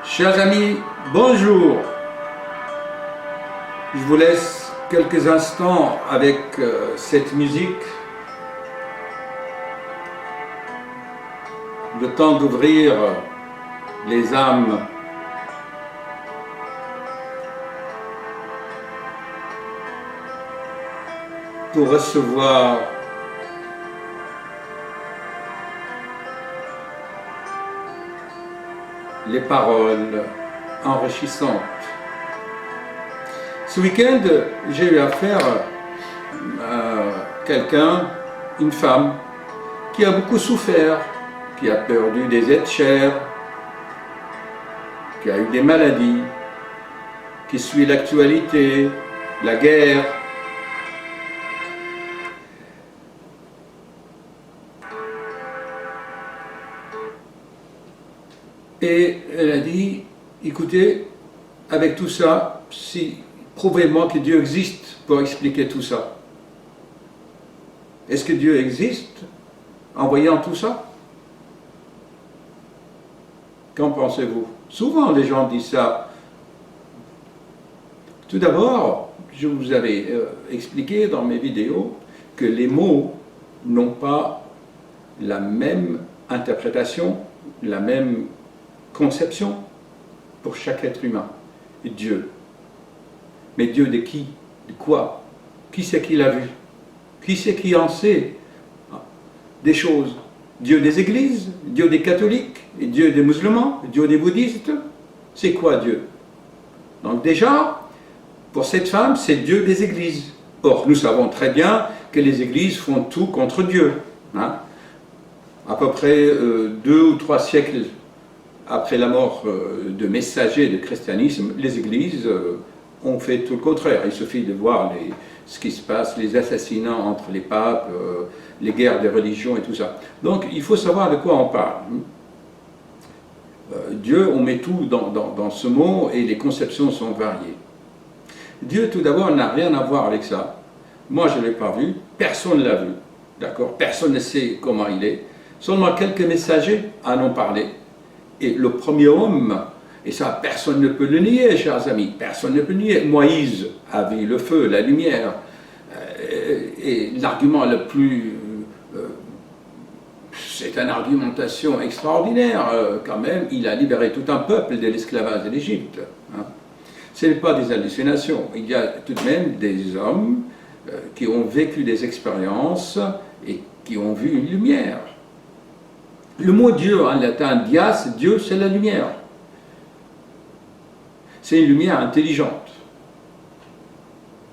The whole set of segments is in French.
Chers amis, bonjour. Je vous laisse quelques instants avec cette musique, le temps d'ouvrir les âmes pour recevoir les paroles enrichissantes. Ce week-end, j'ai eu affaire à quelqu'un, une femme, qui a beaucoup souffert, qui a perdu des êtres chers, qui a eu des maladies, qui suit l'actualité, la guerre. Et elle a dit, écoutez, avec tout ça, prouvez-moi que Dieu existe pour expliquer tout ça. Est-ce que Dieu existe en voyant tout ça? Qu'en pensez-vous? Souvent les gens disent ça. Tout d'abord, je vous avais expliqué dans mes vidéos que les mots n'ont pas la même interprétation, la même conception pour chaque être humain. Dieu. Mais Dieu de qui? De quoi? Qui c'est qui l'a vu? Qui c'est qui en sait des choses? Dieu des églises? Dieu des catholiques? Et Dieu des musulmans? Dieu des bouddhistes? C'est quoi Dieu? Donc déjà, pour cette femme, c'est Dieu des églises. Or, nous savons très bien que les églises font tout contre Dieu. Hein? À peu près 2 ou 3 siècles après la mort de messagers du christianisme, les églises ont fait tout le contraire. Il suffit de voir ce qui se passe, les assassinats entre les papes, les guerres des religions et tout ça. Donc il faut savoir de quoi on parle. Dieu, on met tout dans ce mot et les conceptions sont variées. Dieu, tout d'abord, n'a rien à voir avec ça. Moi, je ne l'ai pas vu, personne ne l'a vu, d'accord? Personne ne sait comment il est. Seulement quelques messagers en ont parlé. Et le premier homme, et ça personne ne peut le nier, chers amis, personne ne peut le nier. Moïse a vu le feu, la lumière, et l'argument le plus... c'est une argumentation extraordinaire, quand même, il a libéré tout un peuple de l'esclavage de l'Égypte. Hein. Ce n'est pas des hallucinations, il y a tout de même des hommes qui ont vécu des expériences et qui ont vu une lumière. Le mot Dieu en latin, dias, Dieu, c'est la lumière. C'est une lumière intelligente.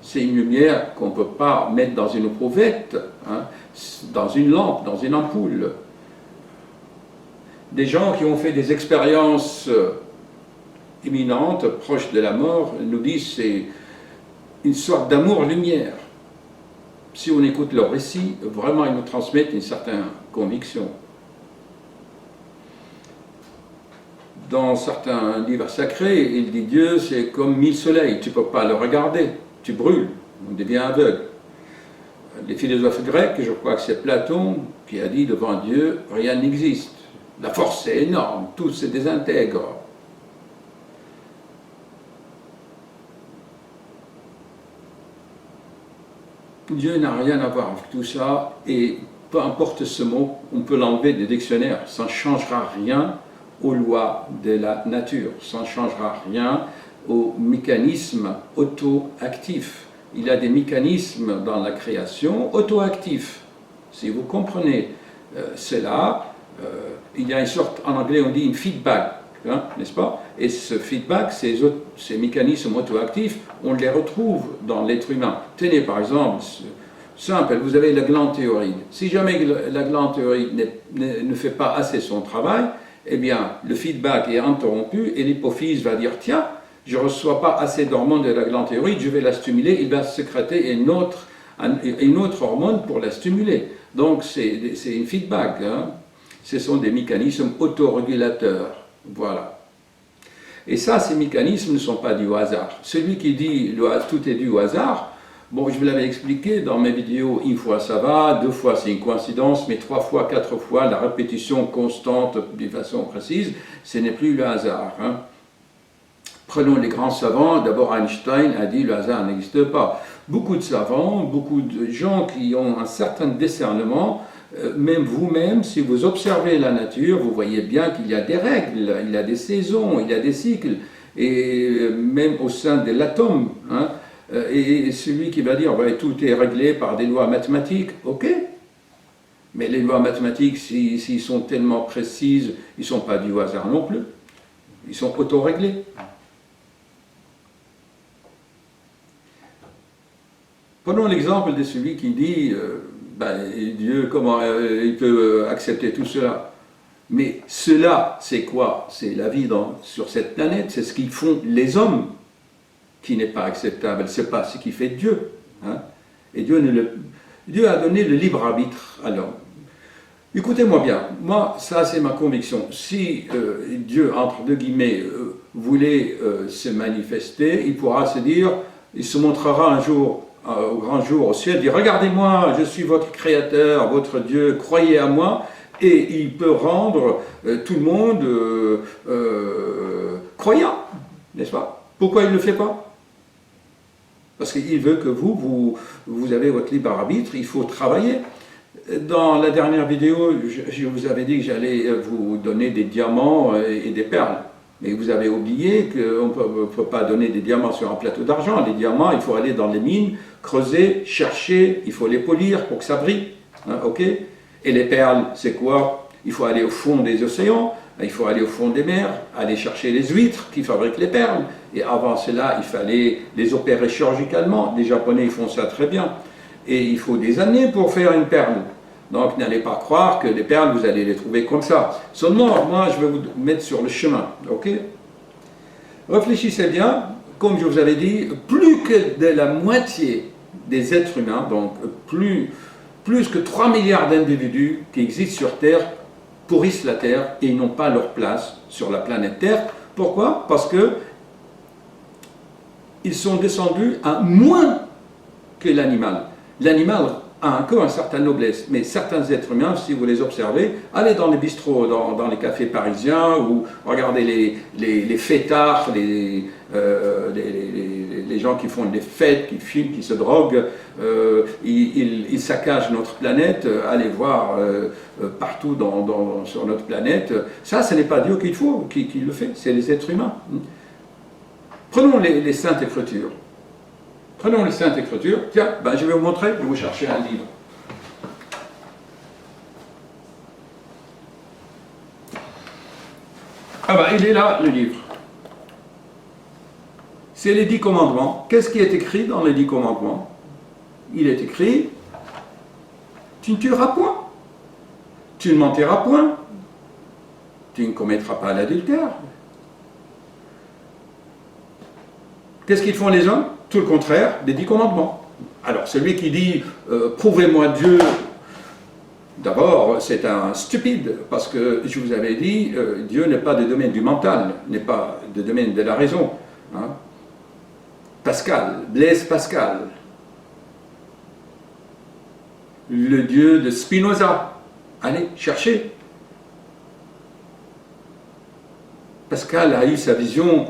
C'est une lumière qu'on ne peut pas mettre dans une éprouvette, hein, dans une lampe, dans une ampoule. Des gens qui ont fait des expériences imminentes, proches de la mort, nous disent que c'est une sorte d'amour-lumière. Si on écoute leurs récits, vraiment ils nous transmettent une certaine conviction. Dans certains livres sacrés, il dit Dieu, c'est comme 1000 soleils, tu ne peux pas le regarder, tu brûles, on devient aveugle. Les philosophes grecs, je crois que c'est Platon qui a dit devant Dieu, rien n'existe. La force est énorme, tout se désintègre. Dieu n'a rien à voir avec tout ça, et peu importe ce mot, on peut l'enlever des dictionnaires, ça ne changera rien aux lois de la nature, ça ne changera rien aux mécanismes auto-actifs. Il y a des mécanismes dans la création auto-actifs. Si vous comprenez cela, il y a une sorte, en anglais on dit une feedback, hein, n'est-ce pas? Et ce feedback, ces mécanismes auto-actifs, on les retrouve dans l'être humain. Tenez par exemple, simple, vous avez la glande thyroïde. Si jamais la glande thyroïde ne fait pas assez son travail, eh bien, le feedback est interrompu et l'hypophyse va dire, tiens, je ne reçois pas assez d'hormones de la glande thyroïde, je vais la stimuler, il va sécréter une autre hormone pour la stimuler. Donc, c'est une feedback. Hein. Ce sont des mécanismes autorégulateurs. Voilà. Et ça, ces mécanismes ne sont pas dus au hasard. Celui qui dit tout est dû au hasard, bon, je vous l'avais expliqué dans mes vidéos, une fois ça va, 2 fois c'est une coïncidence, mais 3 fois, 4 fois, la répétition constante de façon précise, ce n'est plus le hasard. Hein. Prenons les grands savants, d'abord Einstein a dit le hasard n'existe pas. Beaucoup de savants, beaucoup de gens qui ont un certain discernement, même vous-même, si vous observez la nature, vous voyez bien qu'il y a des règles, il y a des saisons, il y a des cycles, et même au sein de l'atome. Hein, et celui qui va dire ouais, tout est réglé par des lois mathématiques, ok, mais les lois mathématiques, s'ils sont tellement précises, ils ne sont pas du hasard non plus, ils sont auto-réglés. Prenons l'exemple de celui qui dit Dieu, comment il peut accepter tout cela? Mais cela, c'est quoi? C'est la vie sur cette planète, c'est ce qu'ils font les hommes qui n'est pas acceptable, c'est pas ce qui fait Dieu. Hein? Et Dieu a donné le libre arbitre à l'homme. Écoutez-moi bien, moi, ça c'est ma conviction. Si Dieu, entre deux guillemets, voulait se manifester, il pourra se dire, il se montrera un jour, au grand jour au ciel, dire regardez-moi, je suis votre créateur, votre Dieu, croyez à moi, et il peut rendre tout le monde croyant, n'est-ce pas? Pourquoi il ne le fait pas? Parce qu'il veut que vous avez votre libre arbitre, il faut travailler. Dans la dernière vidéo, je vous avais dit que j'allais vous donner des diamants et des perles. Mais vous avez oublié qu'on ne peut pas donner des diamants sur un plateau d'argent. Les diamants, il faut aller dans les mines, creuser, chercher, il faut les polir pour que ça brille. Hein, ok? Et les perles, c'est quoi? Il faut aller au fond des océans, il faut aller au fond des mers, aller chercher les huîtres qui fabriquent les perles. Et avant cela, il fallait les opérer chirurgicalement. Les Japonais ils font ça très bien. Et il faut des années pour faire une perle. Donc n'allez pas croire que les perles, vous allez les trouver comme ça. Seulement, moi, je vais vous mettre sur le chemin. Ok? Réfléchissez bien. Comme je vous avais dit, plus que de la moitié des êtres humains, donc plus que 3 milliards d'individus qui existent sur Terre, pourrissent la Terre et ils n'ont pas leur place sur la planète Terre. Pourquoi? Parce que ils sont descendus à moins que l'animal. L'animal a encore une certaine noblesse, mais certains êtres humains, si vous les observez, allez dans les bistrots, dans les cafés parisiens, ou regardez les fêtards, les gens qui font des fêtes, qui filment, qui se droguent, ils saccagent notre planète, allez voir partout sur notre planète. Ça, ce n'est pas Dieu qui le fait, c'est les êtres humains. Prenons les Saintes Écritures. Prenons les Saintes Écritures. Tiens, je vais vous montrer, je vais vous chercher un livre. Il est là, le livre. C'est les 10 commandements. Qu'est-ce qui est écrit dans les 10 commandements? Il est écrit, tu ne tueras point, tu ne mentiras point, tu ne commettras pas l'adultère. Qu'est-ce qu'ils font les hommes? Tout le contraire des 10 commandements. Alors, celui qui dit « Prouvez-moi Dieu », d'abord, c'est un stupide, parce que je vous avais dit, Dieu n'est pas du domaine du mental, n'est pas du domaine de la raison. Hein. Pascal, Blaise Pascal, le Dieu de Spinoza, allez, cherchez. Pascal a eu sa vision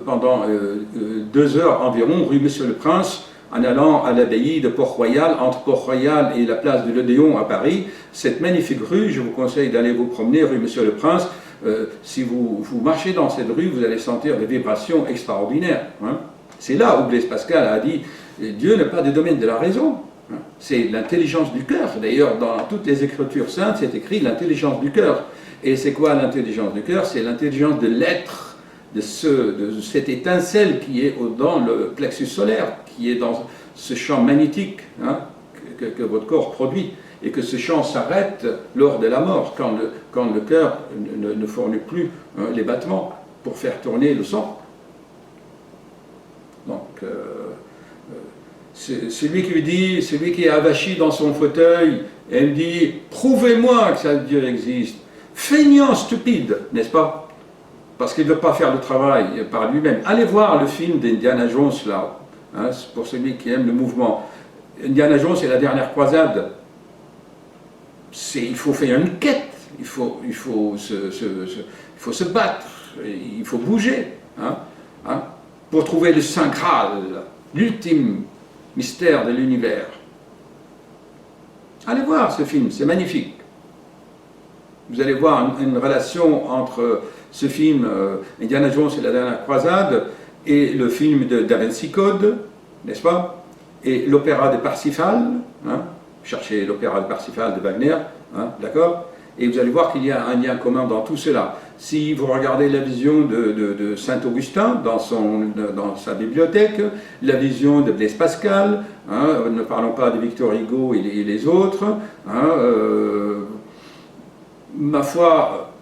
pendant 2 heures environ, rue Monsieur-le-Prince, en allant à l'abbaye de Port-Royal, entre Port-Royal et la place de l'Odéon à Paris. Cette magnifique rue, je vous conseille d'aller vous promener, rue Monsieur-le-Prince. Si vous marchez dans cette rue, vous allez sentir des vibrations extraordinaires. Hein. C'est là où Blaise Pascal a dit « Dieu n'est pas du domaine de la raison hein. ». C'est l'intelligence du cœur. D'ailleurs, dans toutes les Écritures saintes, c'est écrit l'intelligence du cœur. Et c'est quoi l'intelligence du cœur? C'est l'intelligence de l'être, de cette étincelle qui est dans le plexus solaire, qui est dans ce champ magnétique hein, que votre corps produit, et que ce champ s'arrête lors de la mort, quand le cœur ne fournit plus hein, les battements pour faire tourner le sang. Donc, celui qui est avachi dans son fauteuil, et me dit « Prouvez-moi que ça, Dieu existe ». Feignant stupide, n'est-ce pas? Parce qu'il ne veut pas faire le travail par lui-même. Allez voir le film d'Indiana Jones, là, hein, pour celui qui aime le mouvement. Indiana Jones, c'est la dernière croisade. Il faut faire une quête, il faut se battre, il faut bouger. Hein. hein, pour trouver le Saint Graal, l'ultime mystère de l'univers. Allez voir ce film, c'est magnifique. Vous allez voir une relation entre ce film Indiana Jones et la dernière croisade et le film de Da Vinci Code, n'est-ce pas? Et l'opéra de Parsifal, hein, cherchez l'opéra de Parsifal de Wagner, hein, d'accord? Et vous allez voir qu'il y a un lien commun dans tout cela. Si vous regardez la vision de Saint-Augustin dans sa bibliothèque, la vision de Blaise Pascal, hein, ne parlons pas de Victor Hugo et les autres, hein, ma foi,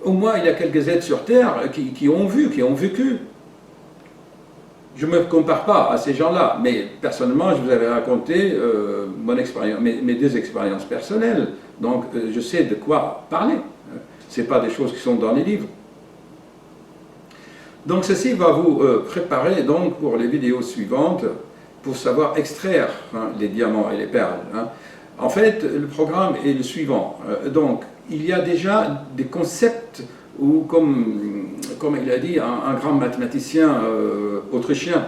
au moins il y a quelques êtres sur Terre qui ont vu, qui ont vécu. Je ne me compare pas à ces gens-là, mais personnellement, je vous avais raconté mon expérience, mes deux expériences personnelles, donc je sais de quoi parler. Ce n'est pas des choses qui sont dans les livres. Donc ceci va vous préparer donc pour les vidéos suivantes, pour savoir extraire, hein, les diamants et les perles. Hein. En fait, le programme est le suivant. Donc, il y a déjà des concepts où, comme il a dit un grand mathématicien autrichien,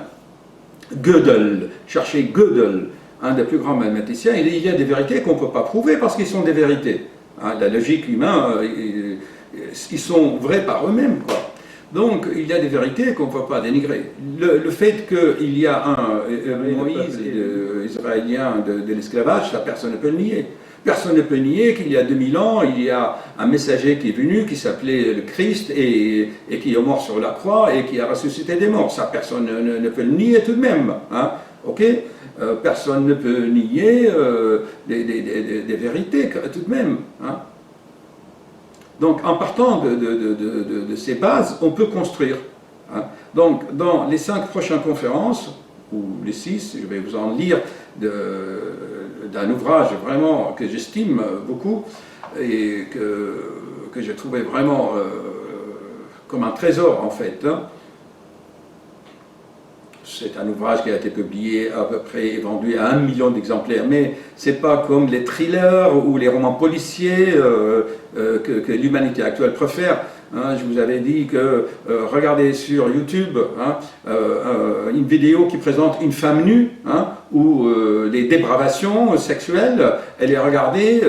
Gödel, cherchez Gödel, un des plus grands mathématiciens, il y a des vérités qu'on ne peut pas prouver parce qu'ils sont des vérités. Hein, la logique humaine, ils sont vrais par eux-mêmes, quoi. Donc, il y a des vérités qu'on ne peut pas dénigrer. Le fait qu'il y a un Moïse, israélien de l'esclavage, ça personne ne peut le nier. Personne ne peut nier qu'il y a 2000 ans, il y a un messager qui est venu, qui s'appelait le Christ, et qui est mort sur la croix, et qui a ressuscité des morts. Ça, personne ne peut le nier tout de même. Hein, ok, personne ne peut nier des vérités tout de même. Hein. Donc, en partant de ces bases, on peut construire. Hein. Donc, dans les 5 prochaines conférences, ou les 6, je vais vous en lire d'un ouvrage vraiment que j'estime beaucoup et que j'ai trouvé vraiment comme un trésor en fait. Hein. C'est un ouvrage qui a été publié à peu près et vendu à 1 million d'exemplaires, mais c'est pas comme les thrillers ou les romans policiers que l'humanité actuelle préfère. Hein, je vous avais dit que regardez sur YouTube, hein, une vidéo qui présente une femme nue, hein, ou des dépravations sexuelles, elle est regardée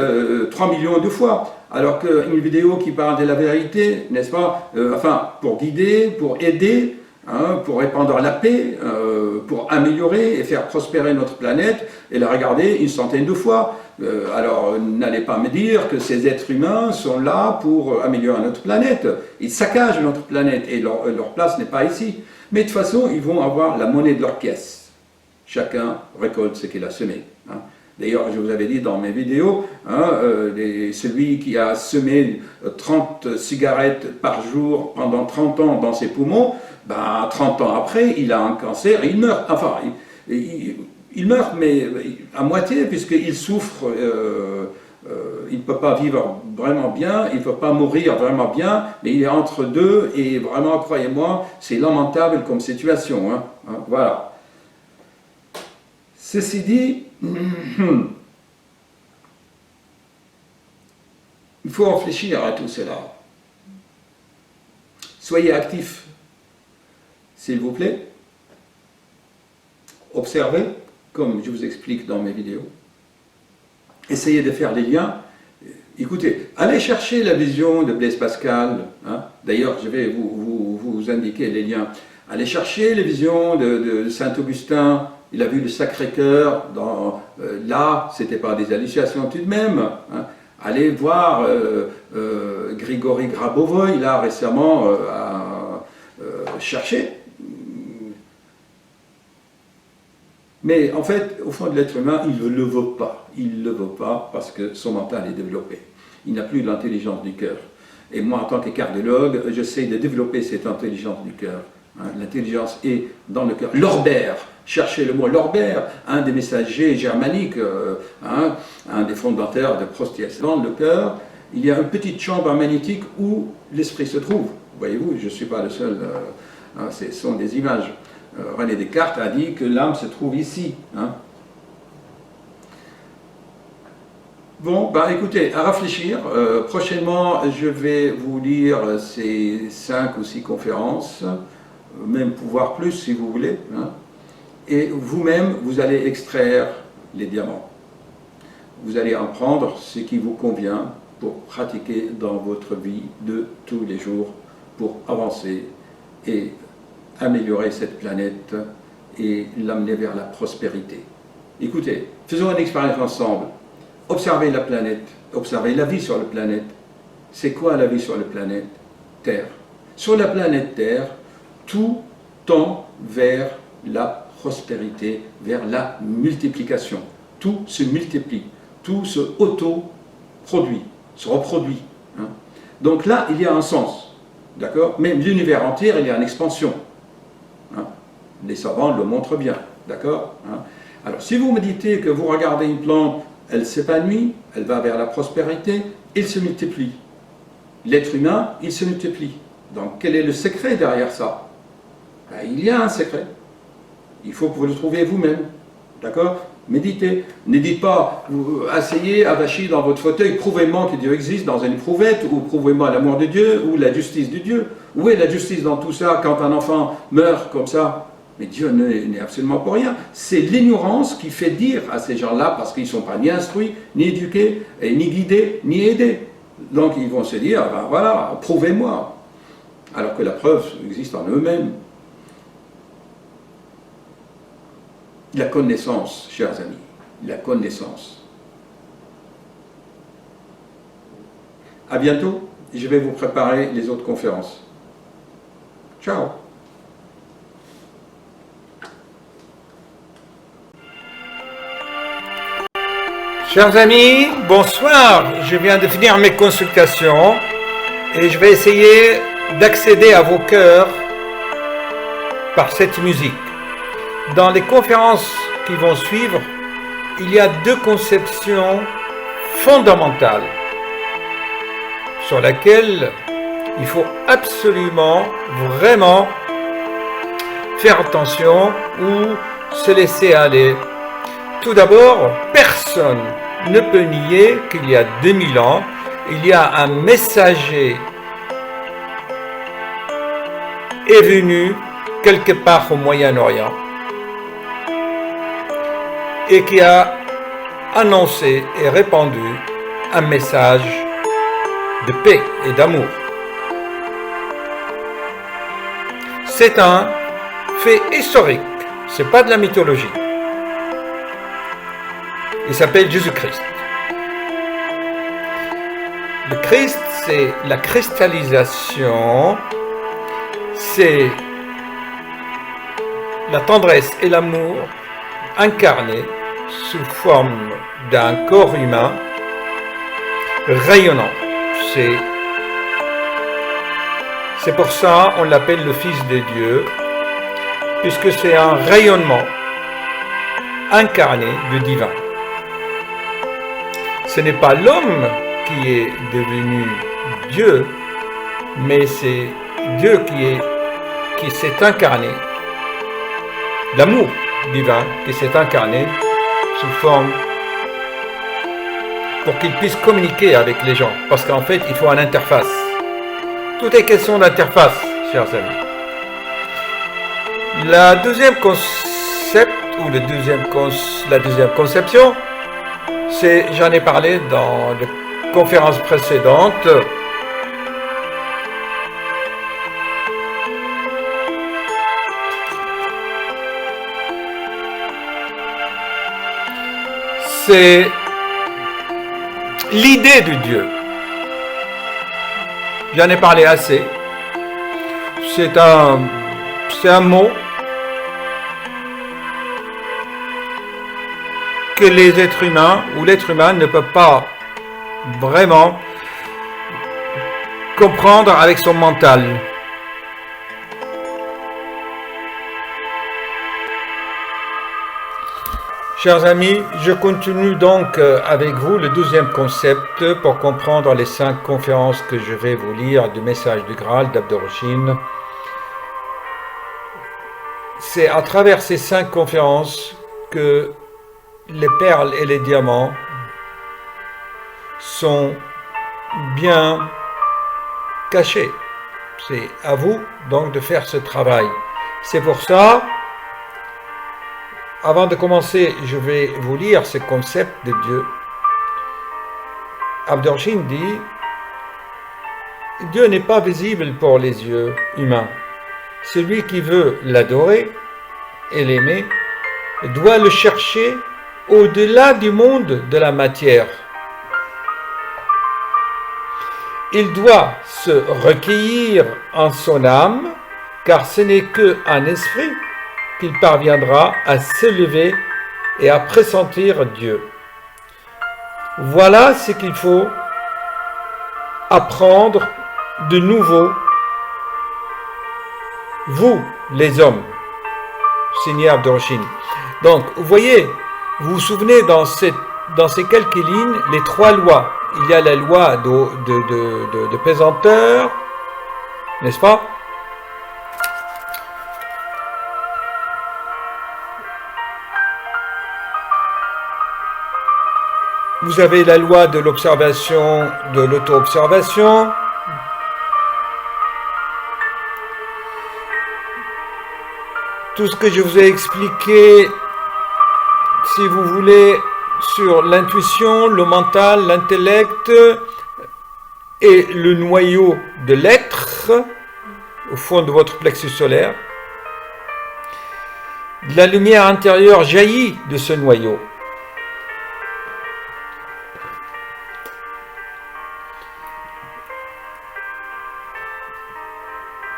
3 millions de fois. Alors qu'une vidéo qui parle de la vérité, n'est-ce pas, enfin, pour guider, pour aider, hein, pour répandre la paix, pour améliorer et faire prospérer notre planète, et la regarder une centaine de fois. Alors, n'allez pas me dire que ces êtres humains sont là pour améliorer notre planète. Ils saccagent notre planète et leur place n'est pas ici. Mais de toute façon, ils vont avoir la monnaie de leur caisse. Chacun récolte ce qu'il a semé. Hein. D'ailleurs, je vous avais dit dans mes vidéos, hein, celui qui a semé 30 cigarettes par jour pendant 30 ans dans ses poumons, ben, 30 ans après, il a un cancer et il meurt. Enfin, il meurt, mais à moitié, puisqu'il souffre, il ne peut pas vivre vraiment bien, il ne peut pas mourir vraiment bien, mais il est entre deux, et vraiment, croyez-moi, c'est lamentable comme situation. Hein, hein, voilà. Ceci dit, il faut réfléchir à tout cela. Soyez actifs, s'il vous plaît. Observez, comme je vous explique dans mes vidéos. Essayez de faire des liens. Écoutez, allez chercher la vision de Blaise Pascal. Hein. D'ailleurs, je vais vous indiquer les liens. Allez chercher les visions de Saint-Augustin. Il a vu le Sacré-Cœur. Là, ce n'était pas des hallucinations tout de même. Hein. Allez voir Grigory Grabovoy, là, récemment, à chercher. Mais en fait, au fond de l'être humain, il ne le veut pas. Il ne le veut pas parce que son mental est développé. Il n'a plus l'intelligence du cœur. Et moi, en tant que cardiologue, j'essaie de développer cette intelligence du cœur. Hein, l'intelligence est dans le cœur. Lorbert, cherchez le mot Lorbert, un des messagers germaniques, hein, un des fondateurs de Prostiès. Dans le cœur, il y a une petite chambre magnétique où l'esprit se trouve. Voyez-vous, je ne suis pas le seul, hein, ce sont des images. René Descartes a dit que l'âme se trouve ici. Hein. Bon, ben écoutez, à réfléchir. Prochainement, je vais vous lire ces 5 ou 6 conférences. même pouvoir plus si vous voulez, hein. Et vous-même, vous allez extraire les diamants. Vous allez en prendre ce qui vous convient pour pratiquer dans votre vie de tous les jours, pour avancer et améliorer cette planète et l'amener vers la prospérité. Écoutez, faisons une expérience ensemble. Observez la planète, observez la vie sur la planète. C'est quoi la vie sur la planète Terre? Sur la planète Terre, tout tend vers la prospérité, vers la multiplication. Tout se multiplie, tout se auto-produit, se reproduit, hein. Donc là, il y a un sens, d'accord? Même l'univers entier, il y a une expansion, hein. Les savants le montrent bien, d'accord, hein. Alors, si vous méditez que vous regardez une plante, elle s'épanouit, elle va vers la prospérité, il se multiplie. L'être humain, il se multiplie. Donc, quel est le secret derrière ça? Ben, il y a un secret. Il faut que vous le trouviez vous-même. D'accord? Méditez. Ne dites pas, asseyez, avachis dans votre fauteuil, prouvez-moi que Dieu existe dans une prouvette, ou prouvez-moi l'amour de Dieu, ou la justice de Dieu. Où est la justice dans tout ça quand un enfant meurt comme ça? Mais Dieu n'est absolument pas rien. C'est l'ignorance qui fait dire à ces gens-là, parce qu'ils ne sont pas ni instruits, ni éduqués, et ni guidés, ni aidés. Donc ils vont se dire, ben voilà, prouvez-moi. Alors que la preuve existe en eux-mêmes. La connaissance, chers amis, la connaissance. À bientôt, je vais vous préparer les autres conférences. Ciao. Chers amis, bonsoir. Je viens de finir mes consultations et je vais essayer d'accéder à vos cœurs par cette musique. Dans les conférences qui vont suivre, il y a deux conceptions fondamentales sur lesquelles il faut absolument, vraiment faire attention ou se laisser aller. Tout d'abord, personne ne peut nier qu'il y a 2000 ans, il y a un messager est venu quelque part au Moyen-Orient et qui a annoncé et répandu un message de paix et d'amour. C'est un fait historique, c'est pas de la mythologie. Il s'appelle Jésus-Christ. Le Christ, c'est la cristallisation, c'est la tendresse et l'amour incarnés sous forme d'un corps humain rayonnant. C'est pour ça qu'on l'appelle le Fils de Dieu, puisque c'est un rayonnement incarné du divin. Ce n'est pas l'homme qui est devenu Dieu, mais c'est Dieu qui s'est incarné, l'amour divin qui s'est incarné sous forme pour qu'il puisse communiquer avec les gens. Parce qu'en fait, il faut une interface. Tout est question d'interface, chers amis. La deuxième concept, ou la deuxième conception, j'en ai parlé dans les conférences précédentes. C'est l'idée de Dieu. J'en ai parlé assez. C'est un mot que les êtres humains ou l'être humain ne peut pas vraiment comprendre avec son mental. Chers amis, je continue donc avec vous le 12e concept pour comprendre les 5 conférences que je vais vous lire du message du Graal d'Abdoroshin. C'est à travers ces 5 conférences que les perles et les diamants sont bien cachés C'est à vous donc de faire ce travail. C'est pour ça, avant de commencer, je vais vous lire ce concept de Dieu. Abdurrahim dit, Dieu n'est pas visible pour les yeux humains. Celui qui veut l'adorer et l'aimer doit le chercher au-delà du monde de la matière. Il doit se recueillir en son âme, car ce n'est qu'en esprit qu'il parviendra à s'élever et à pressentir Dieu. Voilà ce qu'il faut apprendre de nouveau, vous, les hommes, signé Abdurrahim. Donc, vous voyez, vous vous souvenez dans ces quelques lignes, les trois lois. Il y a la loi de pesanteur, n'est-ce pas? Vous avez la loi de l'observation, de l'auto-observation. Tout ce que je vous ai expliqué, si vous voulez, sur l'intuition, le mental, l'intellect et le noyau de l'être au fond de votre plexus solaire. La lumière intérieure jaillit de ce noyau.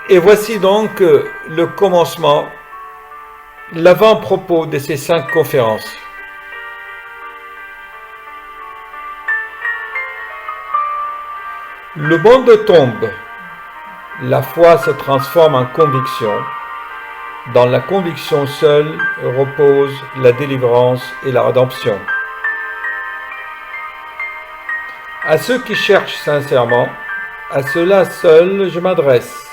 Et voici donc le commencement, l'avant-propos de ces 5 conférences. Le monde tombe, la foi se transforme en conviction. Dans la conviction seule repose la délivrance et la rédemption. À ceux qui cherchent sincèrement, à ceux-là seuls je m'adresse.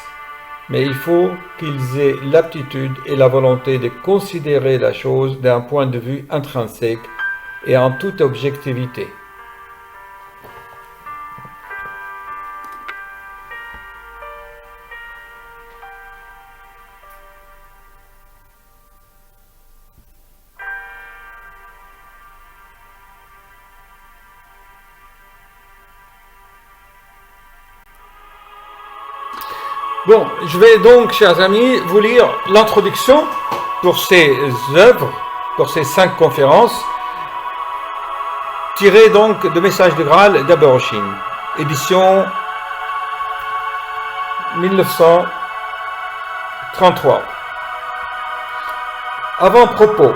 Mais il faut qu'ils aient l'aptitude et la volonté de considérer la chose d'un point de vue intrinsèque et en toute objectivité. Bon, je vais donc, chers amis, vous lire l'introduction pour ces œuvres, pour ces 5 conférences, tirées donc de Messages de Graal d'Abdurrahim, édition 1933. Avant-propos.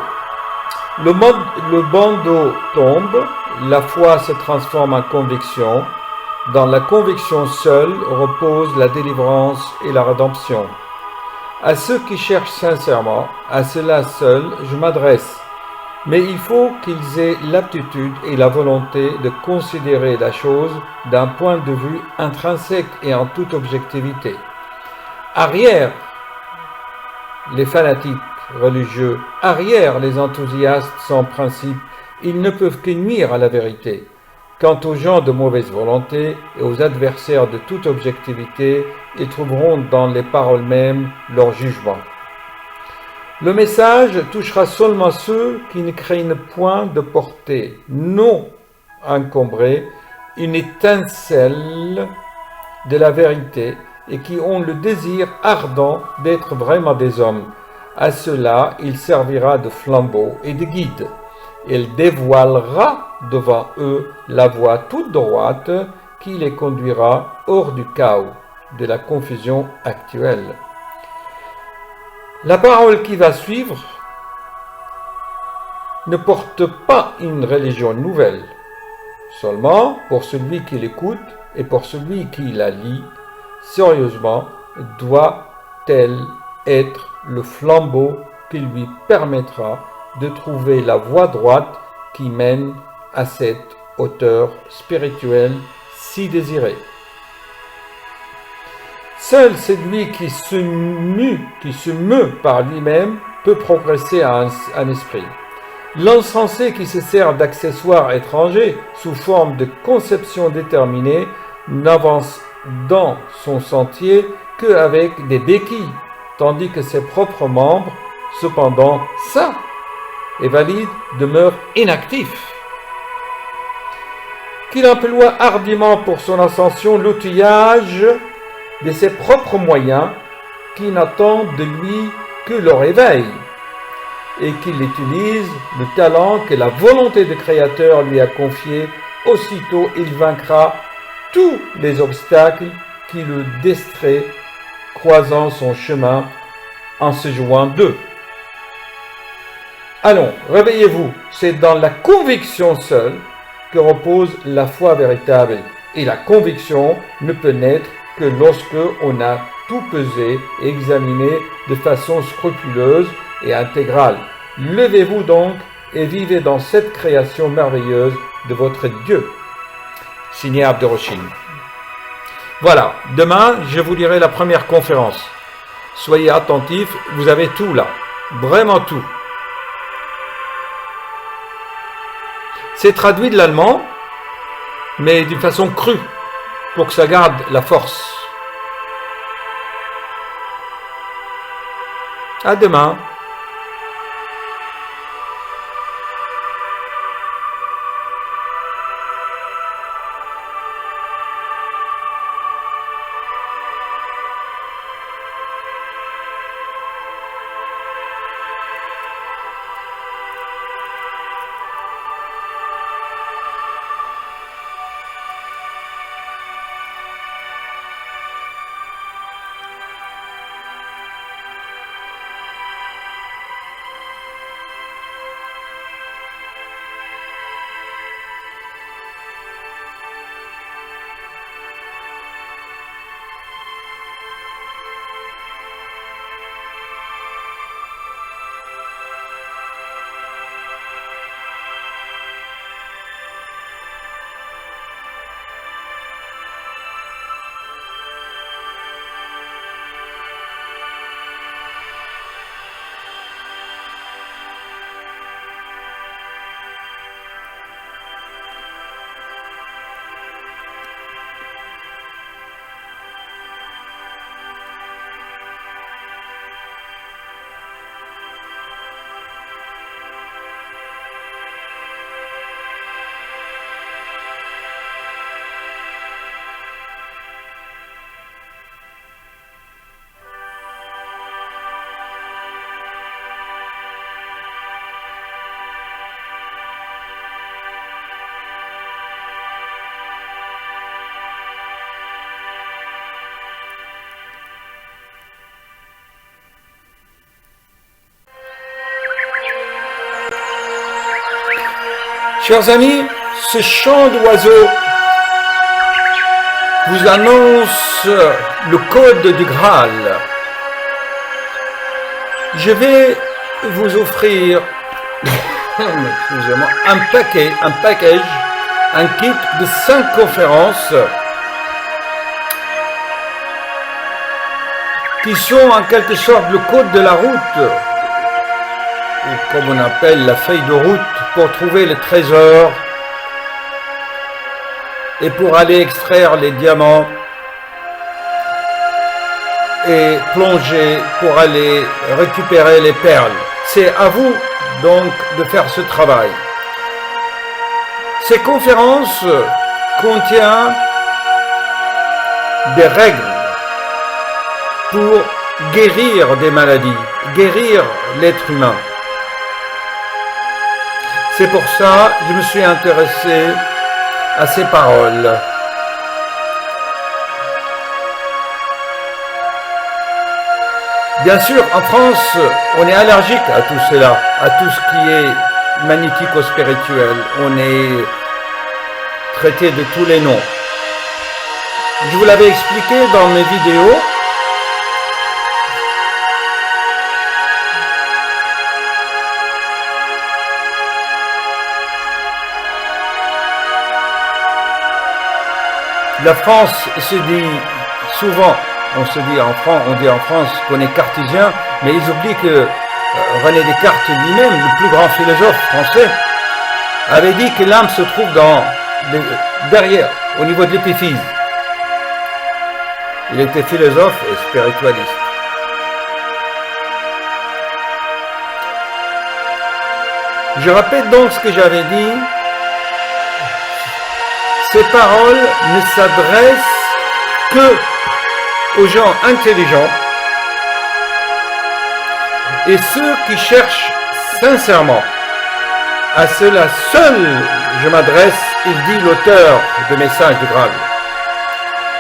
Le bandeau tombe, la foi se transforme en conviction. Dans la conviction seule repose la délivrance et la rédemption. À ceux qui cherchent sincèrement, à ceux-là seuls je m'adresse. Mais il faut qu'ils aient l'aptitude et la volonté de considérer la chose d'un point de vue intrinsèque et en toute objectivité. Arrière les fanatiques religieux, arrière les enthousiastes sans principe, ils ne peuvent que nuire à la vérité. Quant aux gens de mauvaise volonté et aux adversaires de toute objectivité, ils trouveront dans les paroles mêmes leur jugement. Le message touchera seulement ceux qui ne craignent point de porter, non encombrée, une étincelle de la vérité et qui ont le désir ardent d'être vraiment des hommes. À ceux-là, il servira de flambeau et de guide. Il dévoilera devant eux la voie toute droite qui les conduira hors du chaos, de la confusion actuelle. La parole qui va suivre ne porte pas une religion nouvelle. Seulement, pour celui qui l'écoute et pour celui qui la lit, sérieusement, doit-elle être le flambeau qui lui permettra de trouver la voie droite qui mène à cette hauteur spirituelle si désirée. Seul celui qui se meut par lui-même peut progresser en esprit. L'insensé qui se sert d'accessoires étrangers sous forme de conceptions déterminées n'avance dans son sentier qu'avec des béquilles, tandis que ses propres membres, cependant sains et valides, demeurent inactifs. Qu'il emploie hardiment pour son ascension l'outillage de ses propres moyens, qui n'attendent de lui que le réveil, et qu'il utilise le talent que la volonté du Créateur lui a confié. Aussitôt il vaincra tous les obstacles qui le distraient, croisant son chemin en se jouant d'eux. Allons, réveillez-vous, c'est dans la conviction seule que repose la foi véritable, et la conviction ne peut naître que lorsque on a tout pesé et examiné de façon scrupuleuse et intégrale. Levez-vous donc et vivez dans cette création merveilleuse de votre Dieu. Signé Abderrachid. Voilà, demain je vous lirai la première conférence. Soyez attentifs, vous avez tout là, vraiment tout. C'est traduit de l'allemand, mais d'une façon crue, pour que ça garde la force. À demain. Chers amis, ce chant d'oiseau vous annonce le code du Graal. Je vais vous offrir excusez-moi, un package, un kit de 5 conférences qui sont en quelque sorte le code de la route, ou comme on appelle la feuille de route, pour trouver le trésor et pour aller extraire les diamants et plonger pour aller récupérer les perles. C'est à vous donc de faire ce travail. Ces conférences contiennent des règles pour guérir des maladies, guérir l'être humain. C'est pour ça que je me suis intéressé à ces paroles. Bien sûr, en France, on est allergique à tout cela, à tout ce qui est magnético-spirituel. On est traité de tous les noms. Je vous l'avais expliqué dans mes vidéos. La France se dit souvent, on dit en France qu'on est cartésien, mais ils oublient que René Descartes lui-même, le plus grand philosophe français, avait dit que l'âme se trouve derrière, au niveau de l'épiphyse. Il était philosophe et spiritualiste. Je répète donc ce que j'avais dit. Ces paroles ne s'adressent que aux gens intelligents et ceux qui cherchent sincèrement. À ceux-là seuls je m'adresse, il dit l'auteur de Messages de Graal.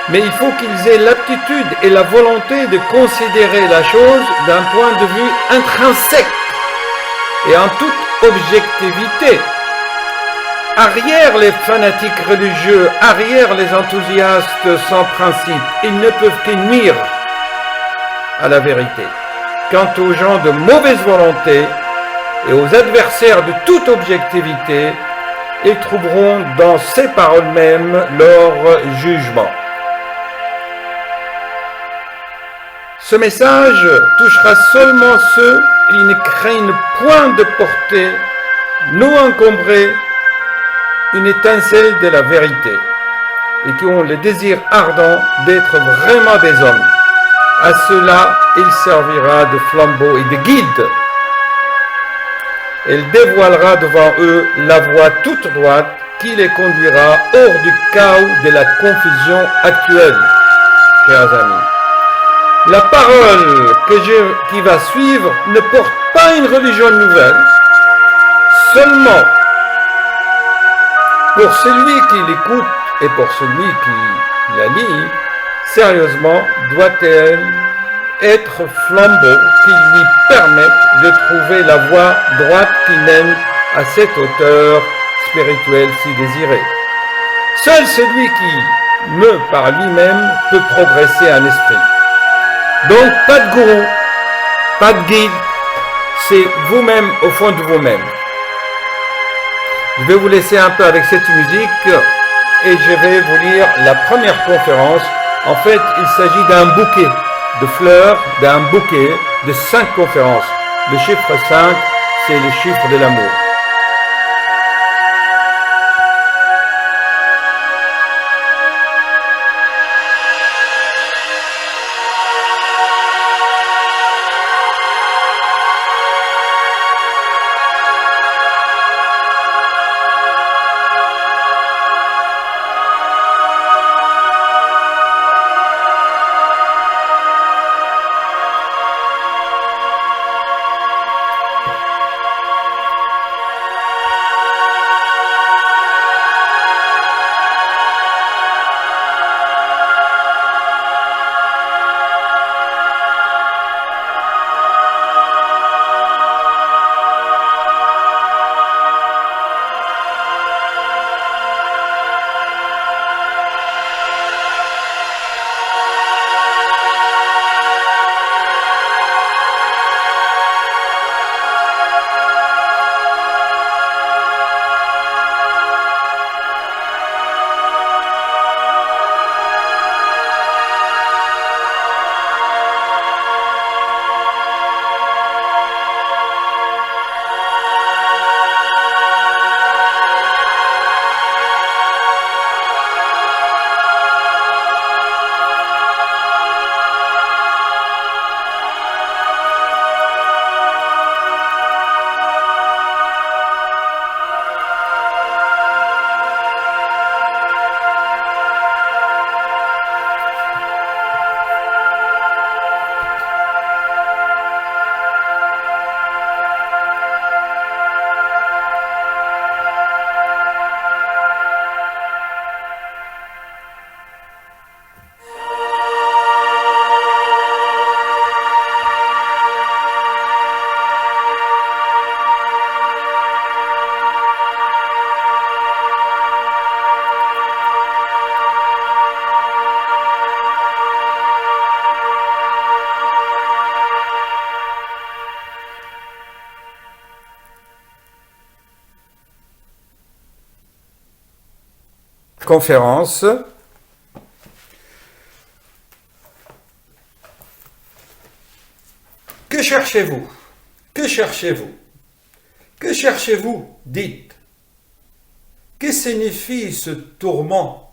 Mais il faut qu'ils aient l'aptitude et la volonté de considérer la chose d'un point de vue intrinsèque et en toute objectivité. Arrière les fanatiques religieux, arrière les enthousiastes sans principe, ils ne peuvent que nuire à la vérité. Quant aux gens de mauvaise volonté et aux adversaires de toute objectivité, ils trouveront dans ces paroles mêmes leur jugement. Ce message touchera seulement ceux qui ne craignent point de porter, non encombrés, une étincelle de la vérité et qui ont le désir ardent d'être vraiment des hommes. À cela, il servira de flambeau et de guide. Il dévoilera devant eux la voie toute droite qui les conduira hors du chaos de la confusion actuelle, chers amis. La parole qui va suivre ne porte pas une religion nouvelle, seulement pour celui qui l'écoute et pour celui qui la lit, sérieusement, doit-elle être flambeau qui lui permette de trouver la voie droite qui mène à cet auteur spirituel si désiré. Seul celui qui meurt par lui-même peut progresser en esprit. Donc, pas de gourou, pas de guide, c'est vous-même au fond de vous-même. Je vais vous laisser un peu avec cette musique et je vais vous lire la première conférence. En fait, il s'agit d'un bouquet de fleurs, d'un bouquet de 5 conférences. Le chiffre 5, c'est le chiffre de l'amour. Conférence. Que cherchez-vous? Que cherchez-vous? Que cherchez-vous? Dites. Que signifie ce tourment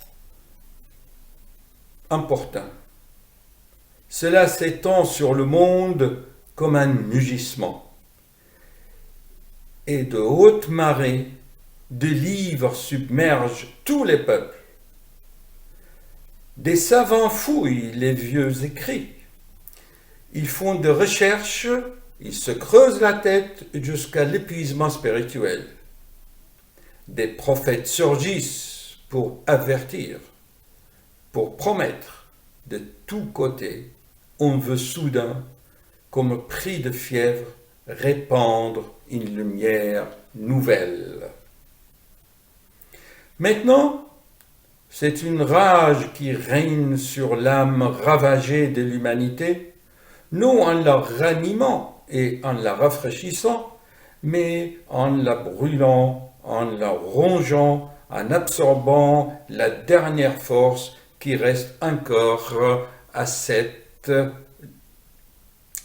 importun? Cela s'étend sur le monde comme un mugissement. Et de hautes marées, de livres submergent tous les peuples. Des savants fouillent les vieux écrits. Ils font des recherches, ils se creusent la tête jusqu'à l'épuisement spirituel. Des prophètes surgissent pour avertir, pour promettre. De tous côtés, on veut soudain, comme pris de fièvre, répandre une lumière nouvelle. Maintenant, c'est une rage qui règne sur l'âme ravagée de l'humanité, non en la ranimant et en la rafraîchissant, mais en la brûlant, en la rongeant, en absorbant la dernière force qui reste encore à cette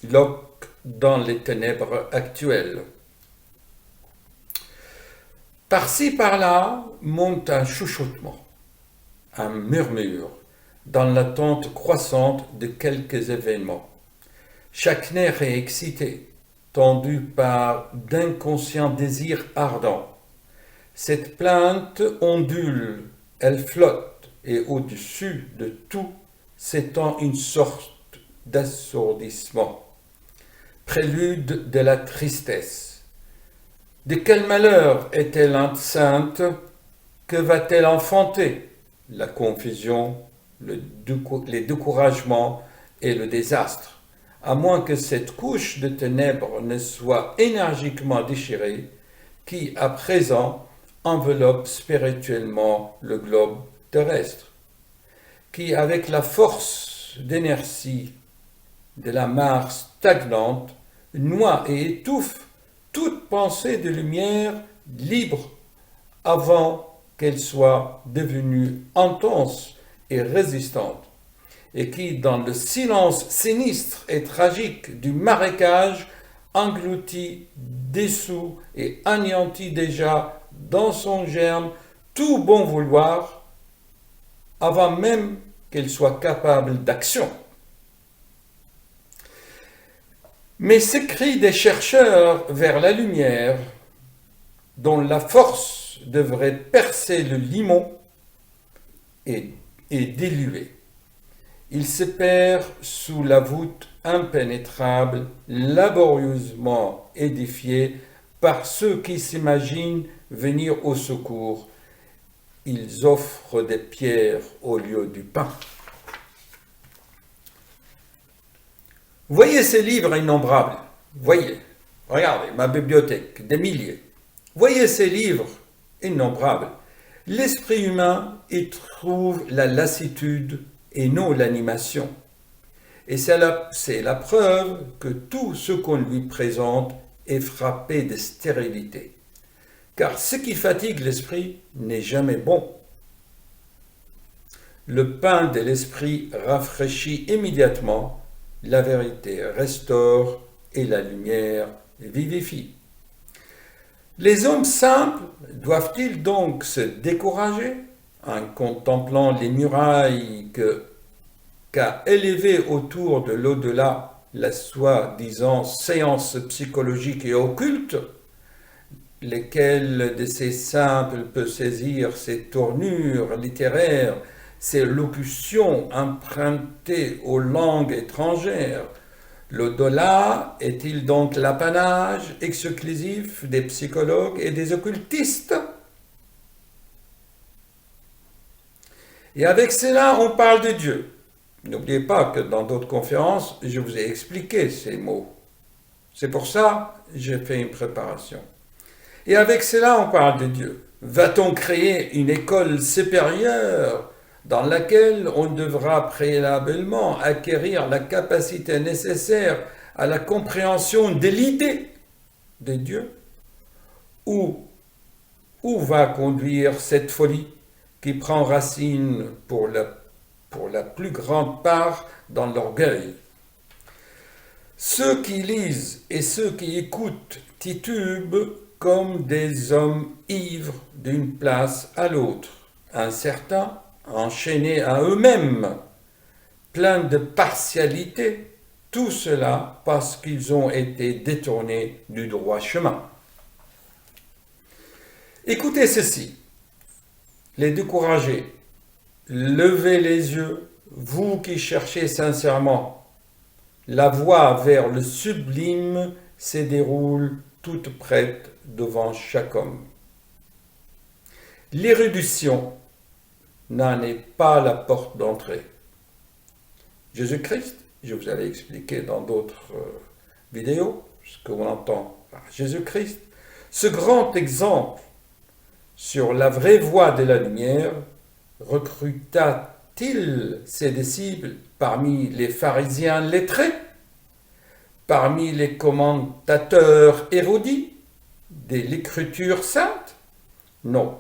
loque dans les ténèbres actuelles. Par-ci, par-là, monte un chuchotement, un murmure, dans l'attente croissante de quelques événements. Chaque nerf est excité, tendu par d'inconscients désirs ardents. Cette plainte ondule, elle flotte, et au-dessus de tout s'étend une sorte d'assourdissement, prélude de la tristesse. De quel malheur est-elle enceinte? Que va-t-elle enfanter? La confusion, les découragements et le désastre, à moins que cette couche de ténèbres ne soit énergiquement déchirée, qui, à présent, enveloppe spirituellement le globe terrestre, qui, avec la force d'inertie de la mare stagnante, noie et étouffe toute pensée de lumière libre avant qu'elle soit devenue intense et résistante, et qui, dans le silence sinistre et tragique du marécage, engloutit, dissout et anéantit déjà dans son germe tout bon vouloir, avant même qu'elle soit capable d'action. Mais ces cris des chercheurs vers la lumière, dont la force devrait percer le limon, est diluée. Il se perd sous la voûte impénétrable, laborieusement édifiée par ceux qui s'imaginent venir au secours. Ils offrent des pierres au lieu du pain. Voyez ces livres innombrables. Voyez, regardez ma bibliothèque, des milliers. Voyez ces livres innombrables. L'esprit humain y trouve la lassitude et non l'animation. Et c'est la preuve que tout ce qu'on lui présente est frappé de stérilité. Car ce qui fatigue l'esprit n'est jamais bon. Le pain de l'esprit rafraîchit immédiatement, la vérité restaure et la lumière vivifie. Les hommes simples doivent-ils donc se décourager en contemplant les murailles qu'a élevées autour de l'au-delà la soi-disant séance psychologique et occulte? Lesquels de ces simples peut saisir ces tournures littéraires, ces locutions empruntées aux langues étrangères? L'au-delà est-il donc l'apanage exclusif des psychologues et des occultistes? Et avec cela, on parle de Dieu. N'oubliez pas que dans d'autres conférences, je vous ai expliqué ces mots. C'est pour ça que j'ai fait une préparation. Et avec cela, on parle de Dieu. Va-t-on créer une école supérieure dans laquelle on devra préalablement acquérir la capacité nécessaire à la compréhension de l'idée de Dieu? Où va conduire cette folie qui prend racine pour la plus grande part dans l'orgueil? Ceux qui lisent et ceux qui écoutent titubent comme des hommes ivres d'une place à l'autre, incertains, enchaînés à eux-mêmes, plein de partialité, tout cela parce qu'ils ont été détournés du droit chemin. Écoutez ceci, les découragés, levez les yeux, vous qui cherchez sincèrement. La voie vers le sublime se déroule toute prête devant chaque homme. L'érudition n'en est pas la porte d'entrée. Jésus-Christ, je vous avais expliqué dans d'autres vidéos ce qu'on entend par Jésus-Christ, ce grand exemple sur la vraie voie de la lumière, recruta-t-il ses disciples parmi les pharisiens lettrés, parmi les commentateurs érudits de l'écriture sainte? Non.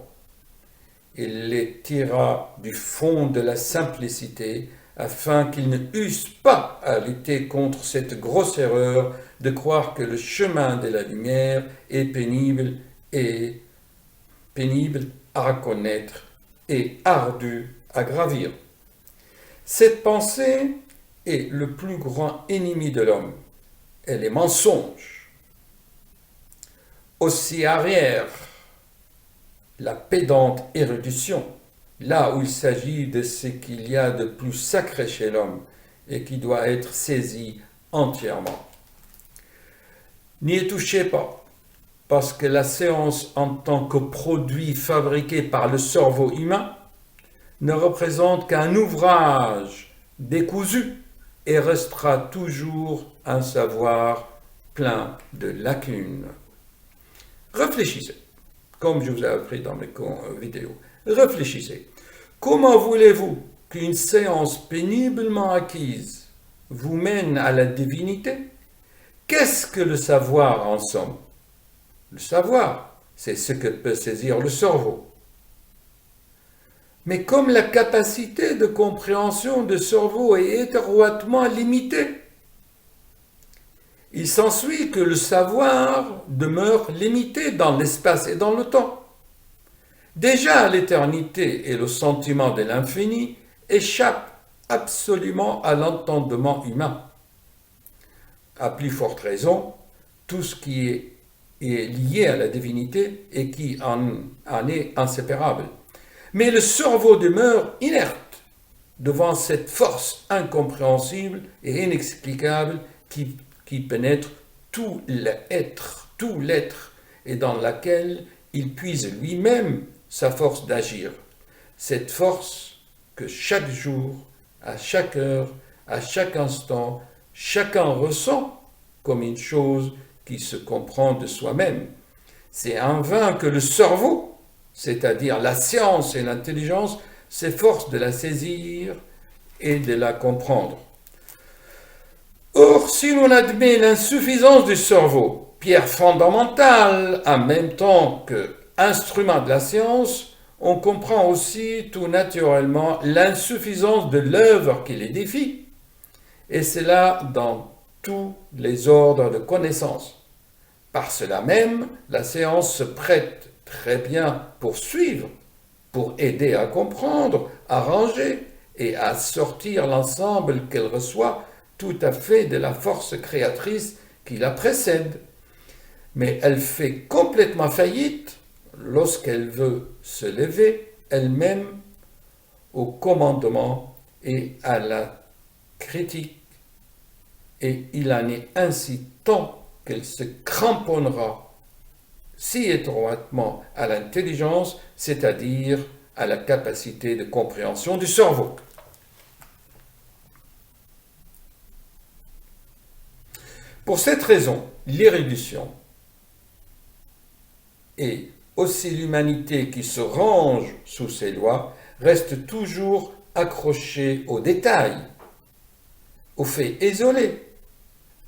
Il les tira du fond de la simplicité afin qu'ils ne eussent pas à lutter contre cette grosse erreur de croire que le chemin de la lumière est pénible à connaître et ardu à gravir. Cette pensée est le plus grand ennemi de l'homme. Elle est mensonge. Aussi arrière, la pédante érudition, là où il s'agit de ce qu'il y a de plus sacré chez l'homme et qui doit être saisi entièrement. N'y touchez pas, parce que la science en tant que produit fabriqué par le cerveau humain ne représente qu'un ouvrage décousu et restera toujours un savoir plein de lacunes. Réfléchissez, comme je vous ai appris dans mes vidéos. Réfléchissez. Comment voulez-vous qu'une science péniblement acquise vous mène à la divinité? Qu'est-ce que le savoir en somme? Le savoir, c'est ce que peut saisir le cerveau. Mais comme la capacité de compréhension du cerveau est étroitement limitée, il s'ensuit que le savoir demeure limité dans l'espace et dans le temps. Déjà, l'éternité et le sentiment de l'infini échappent absolument à l'entendement humain. À plus forte raison, tout ce qui est lié à la divinité et qui en est inséparable. Mais le cerveau demeure inerte devant cette force incompréhensible et inexplicable qui pénètre tout l'être, et dans laquelle il puise lui-même sa force d'agir. Cette force que chaque jour, à chaque heure, à chaque instant, chacun ressent comme une chose qui se comprend de soi-même. C'est en vain que le cerveau, c'est-à-dire la science et l'intelligence, s'efforcent de la saisir et de la comprendre. Or, si l'on admet l'insuffisance du cerveau, pierre fondamentale en même temps que instrument de la science, on comprend aussi tout naturellement l'insuffisance de l'œuvre qui l'édifie, et c'est là dans tous les ordres de connaissances. Par cela même, la science se prête très bien pour suivre, pour aider à comprendre, à ranger et à sortir l'ensemble qu'elle reçoit tout à fait de la force créatrice qui la précède. Mais elle fait complètement faillite lorsqu'elle veut se lever elle-même au commandement et à la critique. Et il en est ainsi tant qu'elle se cramponnera si étroitement à l'intelligence, c'est-à-dire à la capacité de compréhension du cerveau. Pour cette raison, l'érudition et aussi l'humanité qui se range sous ces lois reste toujours accrochée aux détails, aux faits isolés,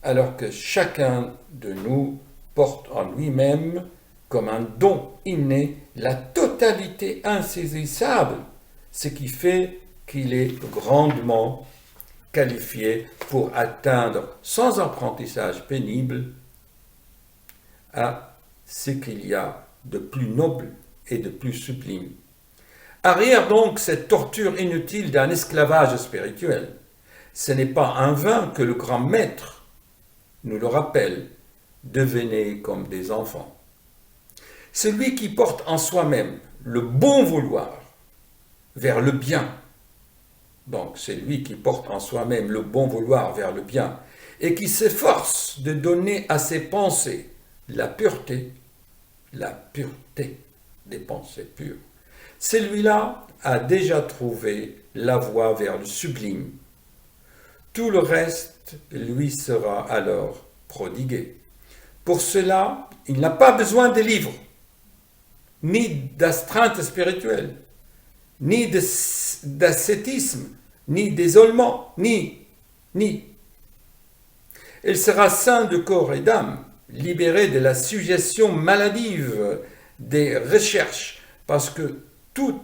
alors que chacun de nous porte en lui-même comme un don inné la totalité insaisissable, ce qui fait qu'il est grandement qualifié pour atteindre sans apprentissage pénible à ce qu'il y a de plus noble et de plus sublime. Arrière donc cette torture inutile d'un esclavage spirituel. Ce n'est pas en vain que le grand maître nous le rappelle, devenez comme des enfants. Celui qui porte en soi-même le bon vouloir vers le bien, donc c'est lui qui porte en soi-même le bon vouloir vers le bien, et qui s'efforce de donner à ses pensées la pureté des pensées pures. Celui-là a déjà trouvé la voie vers le sublime. Tout le reste lui sera alors prodigué. Pour cela, il n'a pas besoin de livres, ni d'astreinte spirituelle, ni d'ascétisme, ni d'isolement, ni. Il sera saint de corps et d'âme, libéré de la suggestion maladive des recherches, parce que toute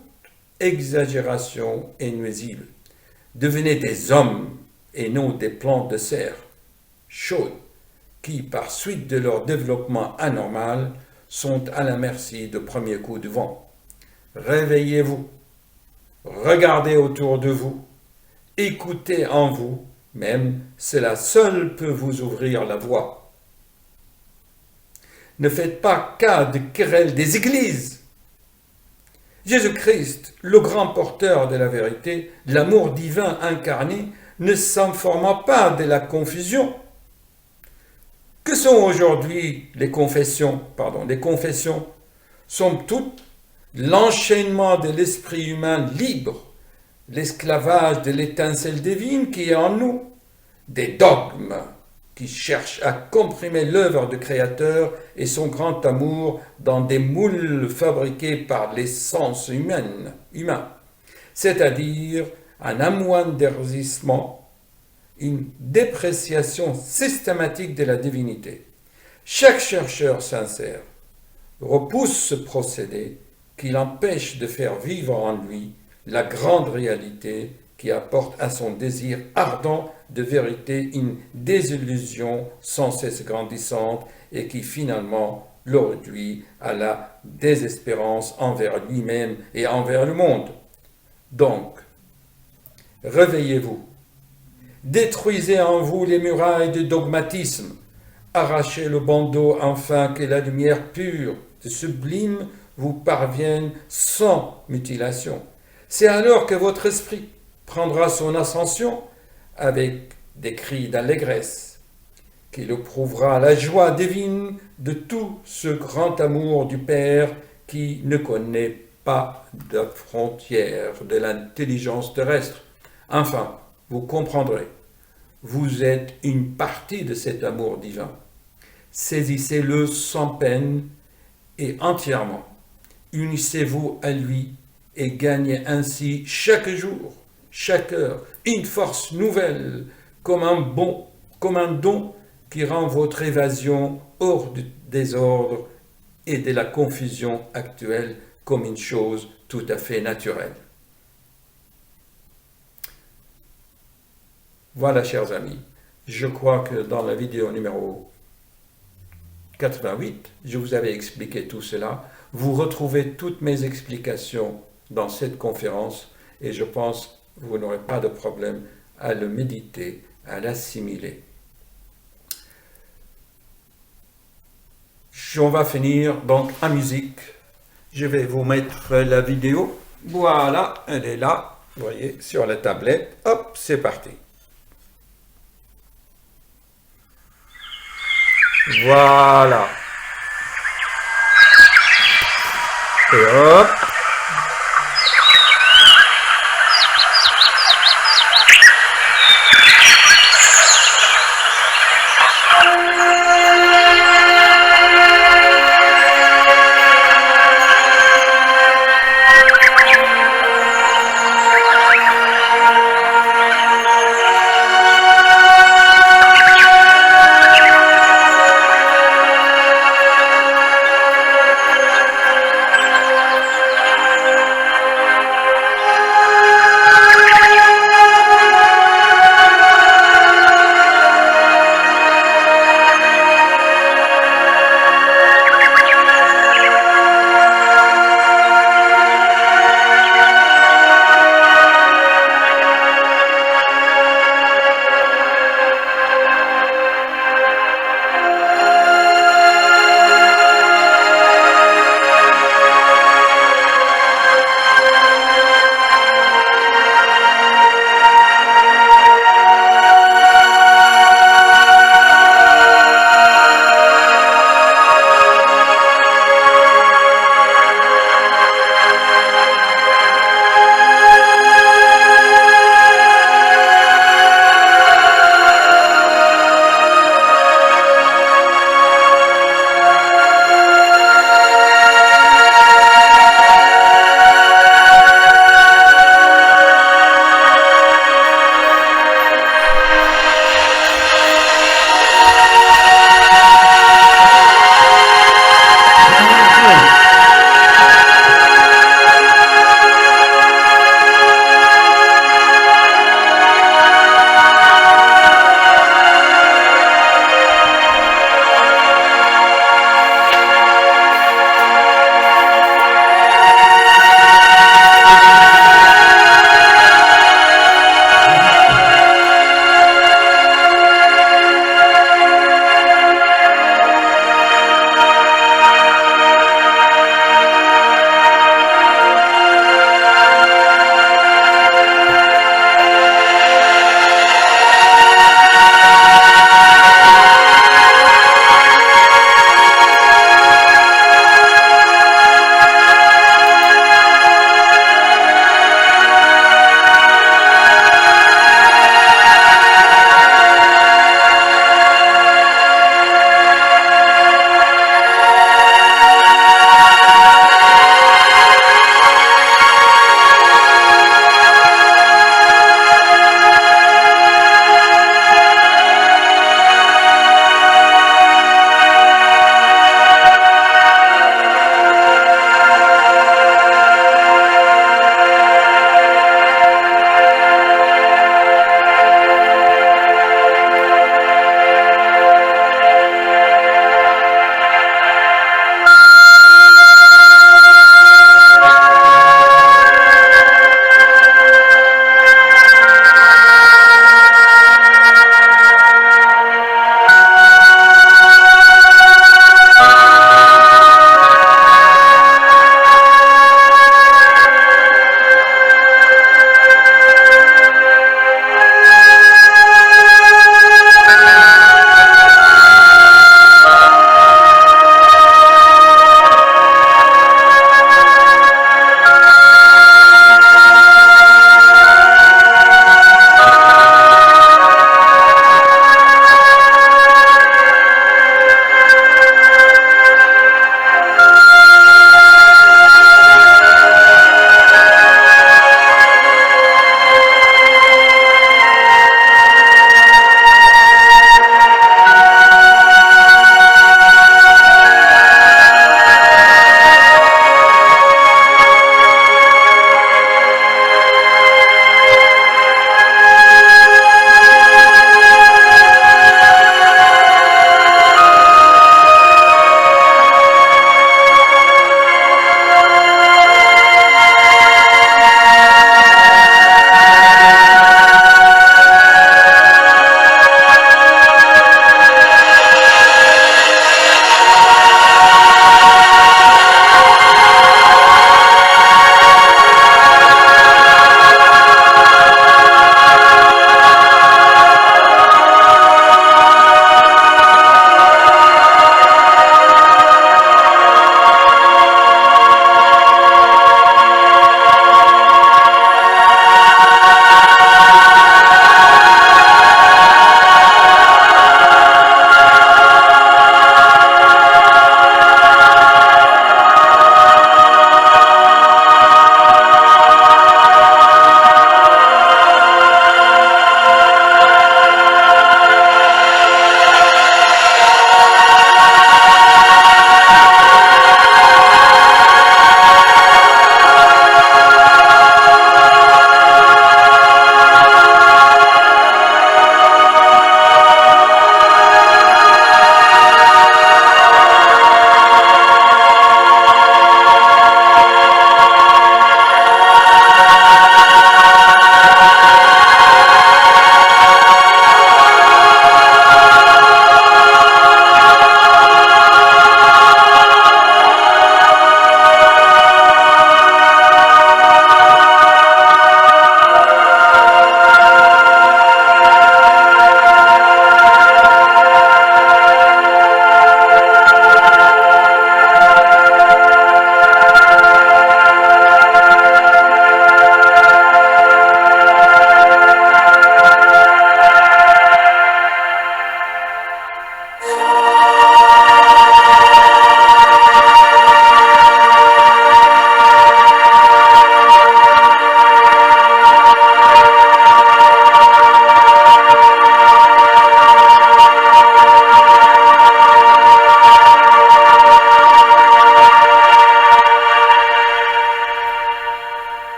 exagération est nuisible. Devenez des hommes et non des plantes de serre chaudes qui, par suite de leur développement anormal, sont à la merci de premiers coups de vent. Réveillez-vous, regardez autour de vous, écoutez en vous, même cela seul peut vous ouvrir la voie. Ne faites pas cas de querelles des églises. Jésus-Christ, le grand porteur de la vérité, l'amour divin incarné, ne s'informa pas de la confusion. Que sont aujourd'hui les confessions? Les confessions sont toutes l'enchaînement de l'esprit humain libre, l'esclavage de l'étincelle divine qui est en nous, des dogmes qui cherchent à comprimer l'œuvre du Créateur et son grand amour dans des moules fabriqués par les sens humains, c'est-à-dire un amoindrissement, une dépréciation systématique de la divinité. Chaque chercheur sincère repousse ce procédé qui l'empêche de faire vivre en lui la grande réalité qui apporte à son désir ardent de vérité une désillusion sans cesse grandissante et qui finalement le réduit à la désespérance envers lui-même et envers le monde. Donc, réveillez-vous, détruisez en vous les murailles de dogmatisme, arrachez le bandeau afin que la lumière pure, sublime, vous parvienne sans mutilation. C'est alors que votre esprit prendra son ascension avec des cris d'allégresse, qui le prouvera la joie divine de tout ce grand amour du Père qui ne connaît pas de frontières de l'intelligence terrestre. Enfin, vous comprendrez, vous êtes une partie de cet amour divin. Saisissez-le sans peine et entièrement. Unissez-vous à lui et gagnez ainsi chaque jour, chaque heure, une force nouvelle, comme un don qui rend votre évasion hors du désordre et de la confusion actuelle comme une chose tout à fait naturelle. Voilà, chers amis, je crois que dans la vidéo numéro 88, je vous avais expliqué tout cela. Vous retrouvez toutes mes explications dans cette conférence et je pense que vous n'aurez pas de problème à le méditer, à l'assimiler. On va finir donc en musique. Je vais vous mettre la vidéo. Voilà, elle est là, vous voyez, sur la tablette. Hop, c'est parti. Voilà. Et hop.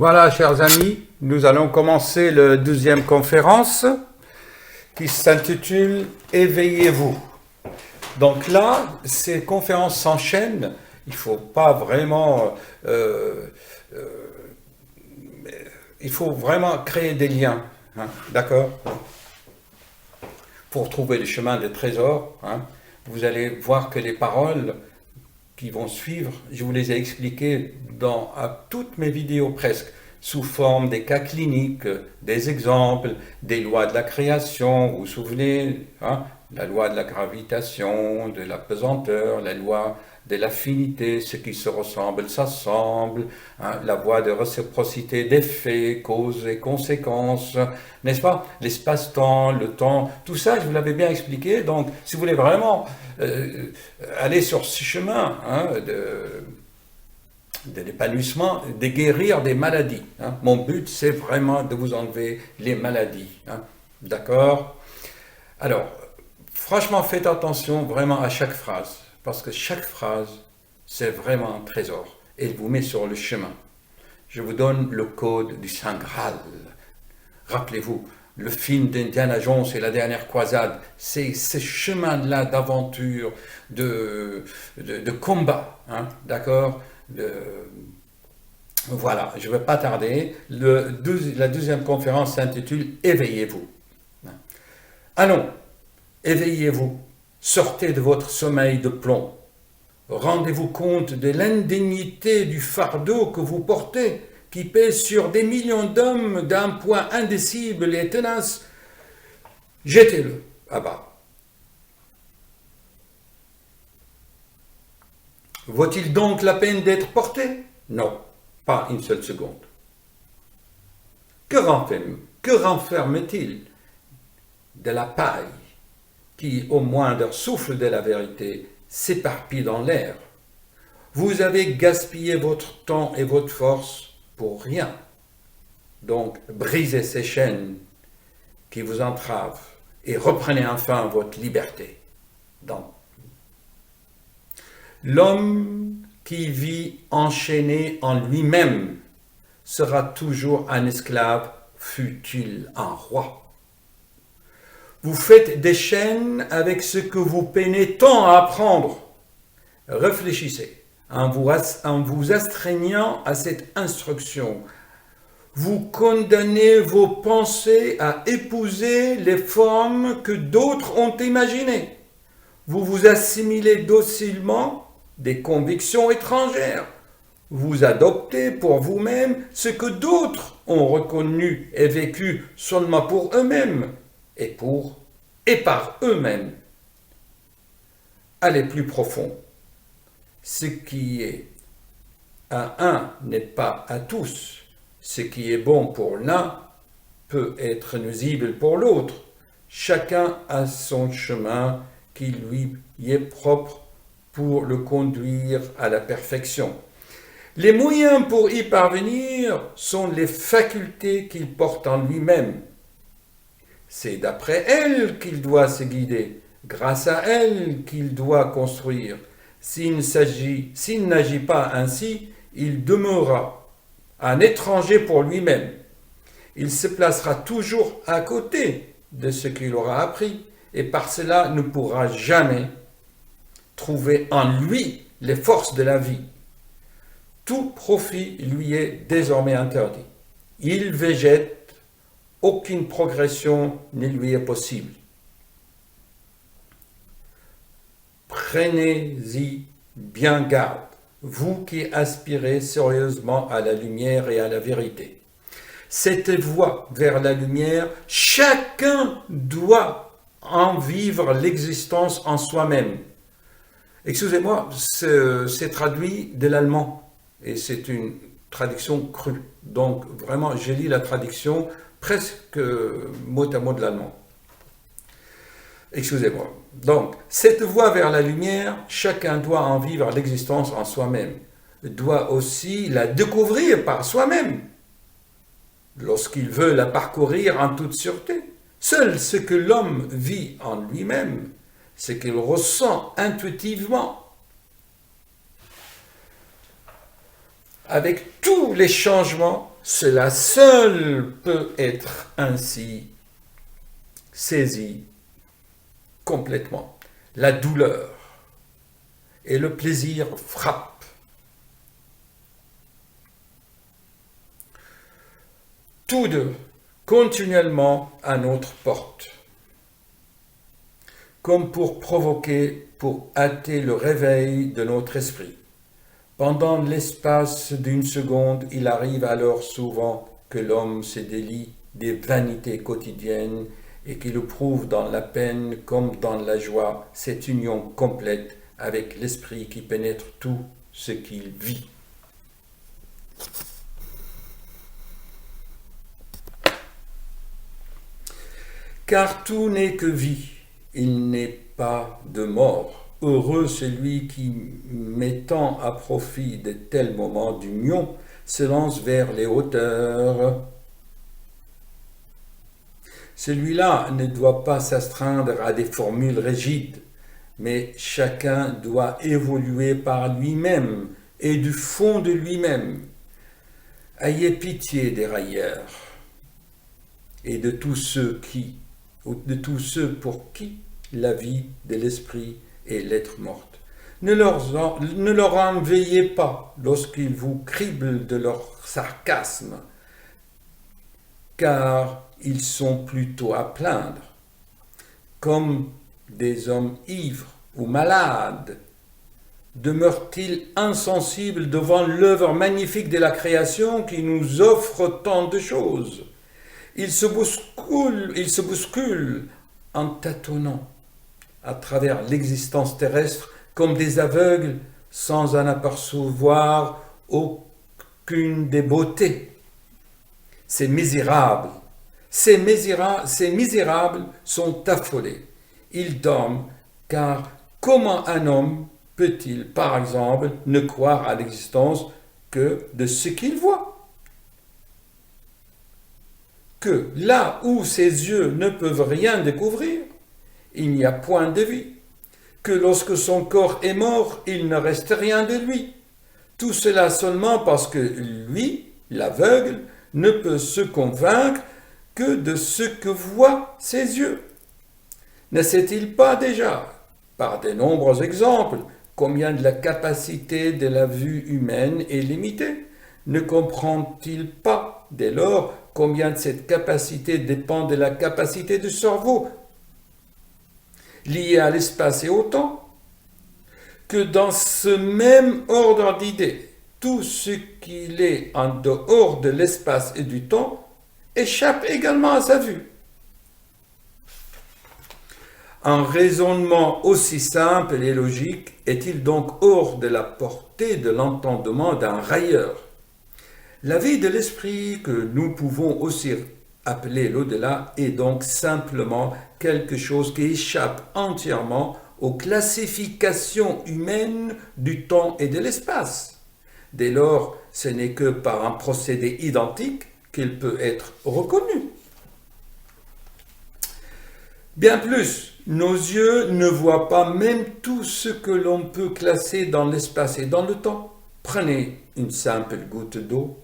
Voilà, chers amis, nous allons commencer la 12e conférence qui s'intitule « Éveillez-vous ». Donc là, ces conférences s'enchaînent, il ne faut pas vraiment... il faut vraiment créer des liens, hein, d'accord? Pour trouver le chemin des trésors, hein, vous allez voir que les paroles qui vont suivre, je vous les ai expliquées à toutes mes vidéos presque, sous forme des cas cliniques, des exemples, des lois de la création, vous vous souvenez, hein, la loi de la gravitation, de la pesanteur, la loi de l'affinité, ce qui se ressemble s'assemble, hein, la loi de réciprocité des faits, causes et conséquences, n'est-ce pas? L'espace-temps, le temps, tout ça, je vous l'avais bien expliqué. Donc, si vous voulez vraiment aller sur ce chemin hein, de l'épanouissement, de guérir des maladies, hein. Mon but, c'est vraiment de vous enlever les maladies, hein. D'accord? Alors, franchement, faites attention vraiment à chaque phrase, parce que chaque phrase, c'est vraiment un trésor, et il vous met sur le chemin. Je vous donne le code du Saint Graal. Rappelez-vous, le film d'Indiana Jones et la dernière croisade, c'est ce chemin-là d'aventure, de combat, hein, d'accord? Voilà, je ne vais pas tarder. La 12e conférence s'intitule « Éveillez-vous ». Allons, éveillez-vous, sortez de votre sommeil de plomb. Rendez-vous compte de l'indignité du fardeau que vous portez, qui pèse sur des millions d'hommes d'un poids indicible et tenace. Jetez-le à bas. Vaut-il donc la peine d'être porté? Non, pas une seule seconde. Que renferme-t-il? De la paille qui, au moindre souffle de la vérité, s'éparpille dans l'air. Vous avez gaspillé votre temps et votre force pour rien. Donc, brisez ces chaînes qui vous entravent et reprenez enfin votre liberté. Donc, l'homme qui vit enchaîné en lui-même sera toujours un esclave, fût-il un roi. Vous faites des chaînes avec ce que vous peinez tant à apprendre. Réfléchissez en vous astreignant à cette instruction. Vous condamnez vos pensées à épouser les formes que d'autres ont imaginées. Vous vous assimilez docilement des convictions étrangères. Vous adoptez pour vous-même ce que d'autres ont reconnu et vécu seulement pour eux-mêmes et par eux-mêmes. Allez plus profond. Ce qui est à un n'est pas à tous. Ce qui est bon pour l'un peut être nuisible pour l'autre. Chacun a son chemin qui lui est propre pour le conduire à la perfection. Les moyens pour y parvenir sont les facultés qu'il porte en lui-même. C'est d'après elles qu'il doit se guider, grâce à elles qu'il doit construire. S'il n'agit pas ainsi, il demeurera un étranger pour lui-même. Il se placera toujours à côté de ce qu'il aura appris et par cela ne pourra jamais trouver en lui les forces de la vie. Tout profit lui est désormais interdit. Il végète, aucune progression ne lui est possible. Prenez-y bien garde, vous qui aspirez sérieusement à la lumière et à la vérité. Cette voie vers la lumière, chacun doit en vivre l'existence en soi-même. Excusez-moi, c'est traduit de l'allemand et c'est une traduction crue. Donc vraiment, j'ai lu la traduction presque mot à mot de l'allemand. Excusez-moi. Donc, cette voie vers la lumière, chacun doit en vivre l'existence en soi-même, doit aussi la découvrir par soi-même, lorsqu'il veut la parcourir en toute sûreté. Seul ce que l'homme vit en lui-même, ce qu'il ressent intuitivement, avec tous les changements, cela seul peut être ainsi saisi complètement. La douleur et le plaisir frappent. Tous deux, continuellement à notre porte, comme pour provoquer, pour hâter le réveil de notre esprit. Pendant l'espace d'une seconde, il arrive alors souvent que l'homme se délie des vanités quotidiennes et qu'il éprouve dans la peine comme dans la joie cette union complète avec l'esprit qui pénètre tout ce qu'il vit. Car tout n'est que vie, il n'est pas de mort. Heureux celui qui, mettant à profit de tels moments d'union, se lance vers les hauteurs. Celui-là ne doit pas s'astreindre à des formules rigides, mais chacun doit évoluer par lui-même et du fond de lui-même. Ayez pitié des railleurs et de tous ceux pour qui la vie de l'esprit est l'être morte. Ne leur en veillez pas lorsqu'ils vous criblent de leur sarcasme, car ils sont plutôt à plaindre, comme des hommes ivres ou malades. Demeurent-ils insensibles devant l'œuvre magnifique de la création qui nous offre tant de choses? Ils se bousculent en tâtonnant à travers l'existence terrestre comme des aveugles sans en apercevoir aucune des beautés. Ces misérables sont affolés. Ils dorment, car comment un homme peut-il, par exemple, ne croire à l'existence que de ce qu'il voit? Que là où ses yeux ne peuvent rien découvrir, il n'y a point de vie. Que lorsque son corps est mort, il ne reste rien de lui. Tout cela seulement parce que lui, l'aveugle, ne peut se convaincre que de ce que voient ses yeux. Ne sait-il pas déjà, par de nombreux exemples, combien de la capacité de la vue humaine est limitée? Ne comprend-il pas, dès lors, combien de cette capacité dépend de la capacité du cerveau, liée à l'espace et au temps? Que dans ce même ordre d'idées, tout ce qu'il est en dehors de l'espace et du temps échappe également à sa vue. Un raisonnement aussi simple et logique est-il donc hors de la portée de l'entendement d'un railleur? La vie de l'esprit, que nous pouvons aussi appeler l'au-delà, est donc simplement quelque chose qui échappe entièrement aux classifications humaines du temps et de l'espace. Dès lors, ce n'est que par un procédé identique qu'il peut être reconnu. Bien plus, nos yeux ne voient pas même tout ce que l'on peut classer dans l'espace et dans le temps. Prenez une simple goutte d'eau.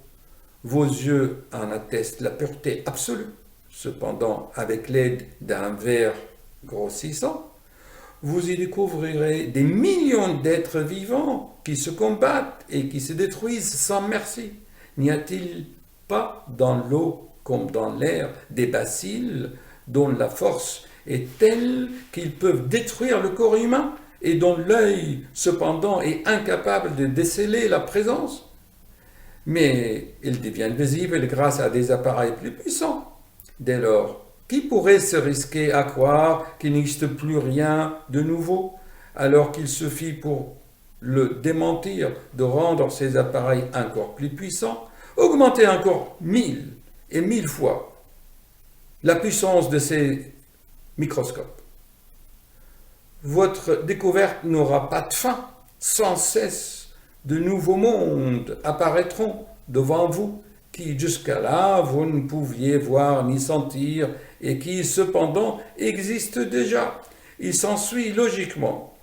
Vos yeux en attestent la pureté absolue. Cependant, avec l'aide d'un verre grossissant, vous y découvrirez des millions d'êtres vivants qui se combattent et qui se détruisent sans merci. N'y a-t-il pas dans l'eau comme dans l'air des bacilles dont la force est telle qu'ils peuvent détruire le corps humain et dont l'œil cependant est incapable de déceler la présence? Mais ils deviennent visibles grâce à des appareils plus puissants. Dès lors, qui pourrait se risquer à croire qu'il n'existe plus rien de nouveau, alors qu'il suffit pour le démentir, de rendre ces appareils encore plus puissants, augmenter encore 1000 et 1000 fois la puissance de ces microscopes. Votre découverte n'aura pas de fin. Sans cesse, de nouveaux mondes apparaîtront devant vous qui jusqu'à là vous ne pouviez voir ni sentir et qui cependant existent déjà. Il s'ensuit logiquement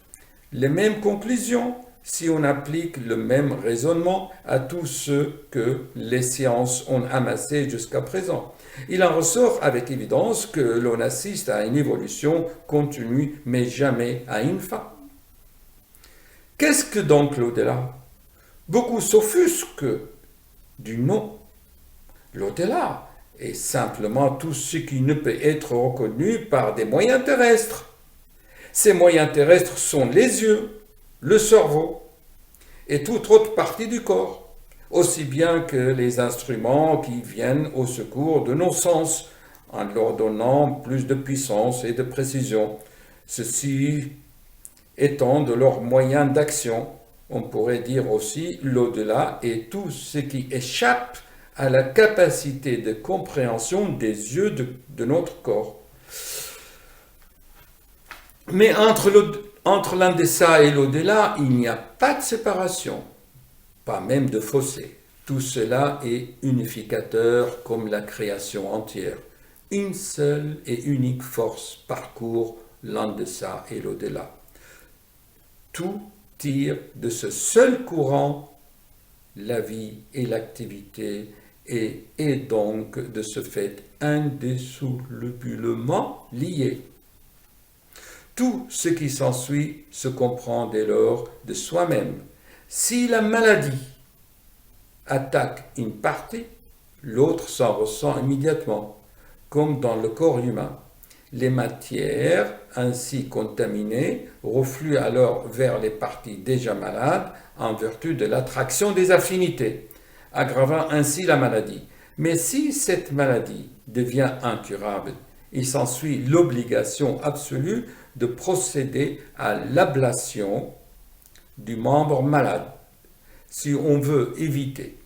les mêmes conclusions si on applique le même raisonnement à tous ceux que les sciences ont amassés jusqu'à présent. Il en ressort avec évidence que l'on assiste à une évolution continue mais jamais à une fin. Qu'est-ce que donc l'au-delà? Beaucoup s'offusquent du nom. L'au-delà est simplement tout ce qui ne peut être reconnu par des moyens terrestres. Ces moyens terrestres sont les yeux, le cerveau et toute autre partie du corps, aussi bien que les instruments qui viennent au secours de nos sens en leur donnant plus de puissance et de précision. Ceci étant de leurs moyens d'action, on pourrait dire aussi l'au-delà est tout ce qui échappe à la capacité de compréhension des yeux de notre corps. Mais entre l'indécent et l'au-delà, il n'y a pas de séparation, pas même de fossé. Tout cela est unificateur comme la création entière. Une seule et unique force parcourt l'indécent et l'au-delà. Tout tire de ce seul courant la vie et l'activité et est donc de ce fait indissolublement lié. Tout ce qui s'ensuit se comprend dès lors de soi-même. Si la maladie attaque une partie, l'autre s'en ressent immédiatement, comme dans le corps humain. Les matières ainsi contaminées refluent alors vers les parties déjà malades en vertu de l'attraction des affinités, aggravant ainsi la maladie. Mais si cette maladie devient incurable, il s'ensuit l'obligation absolue de procéder à l'ablation du membre malade, si on veut éviter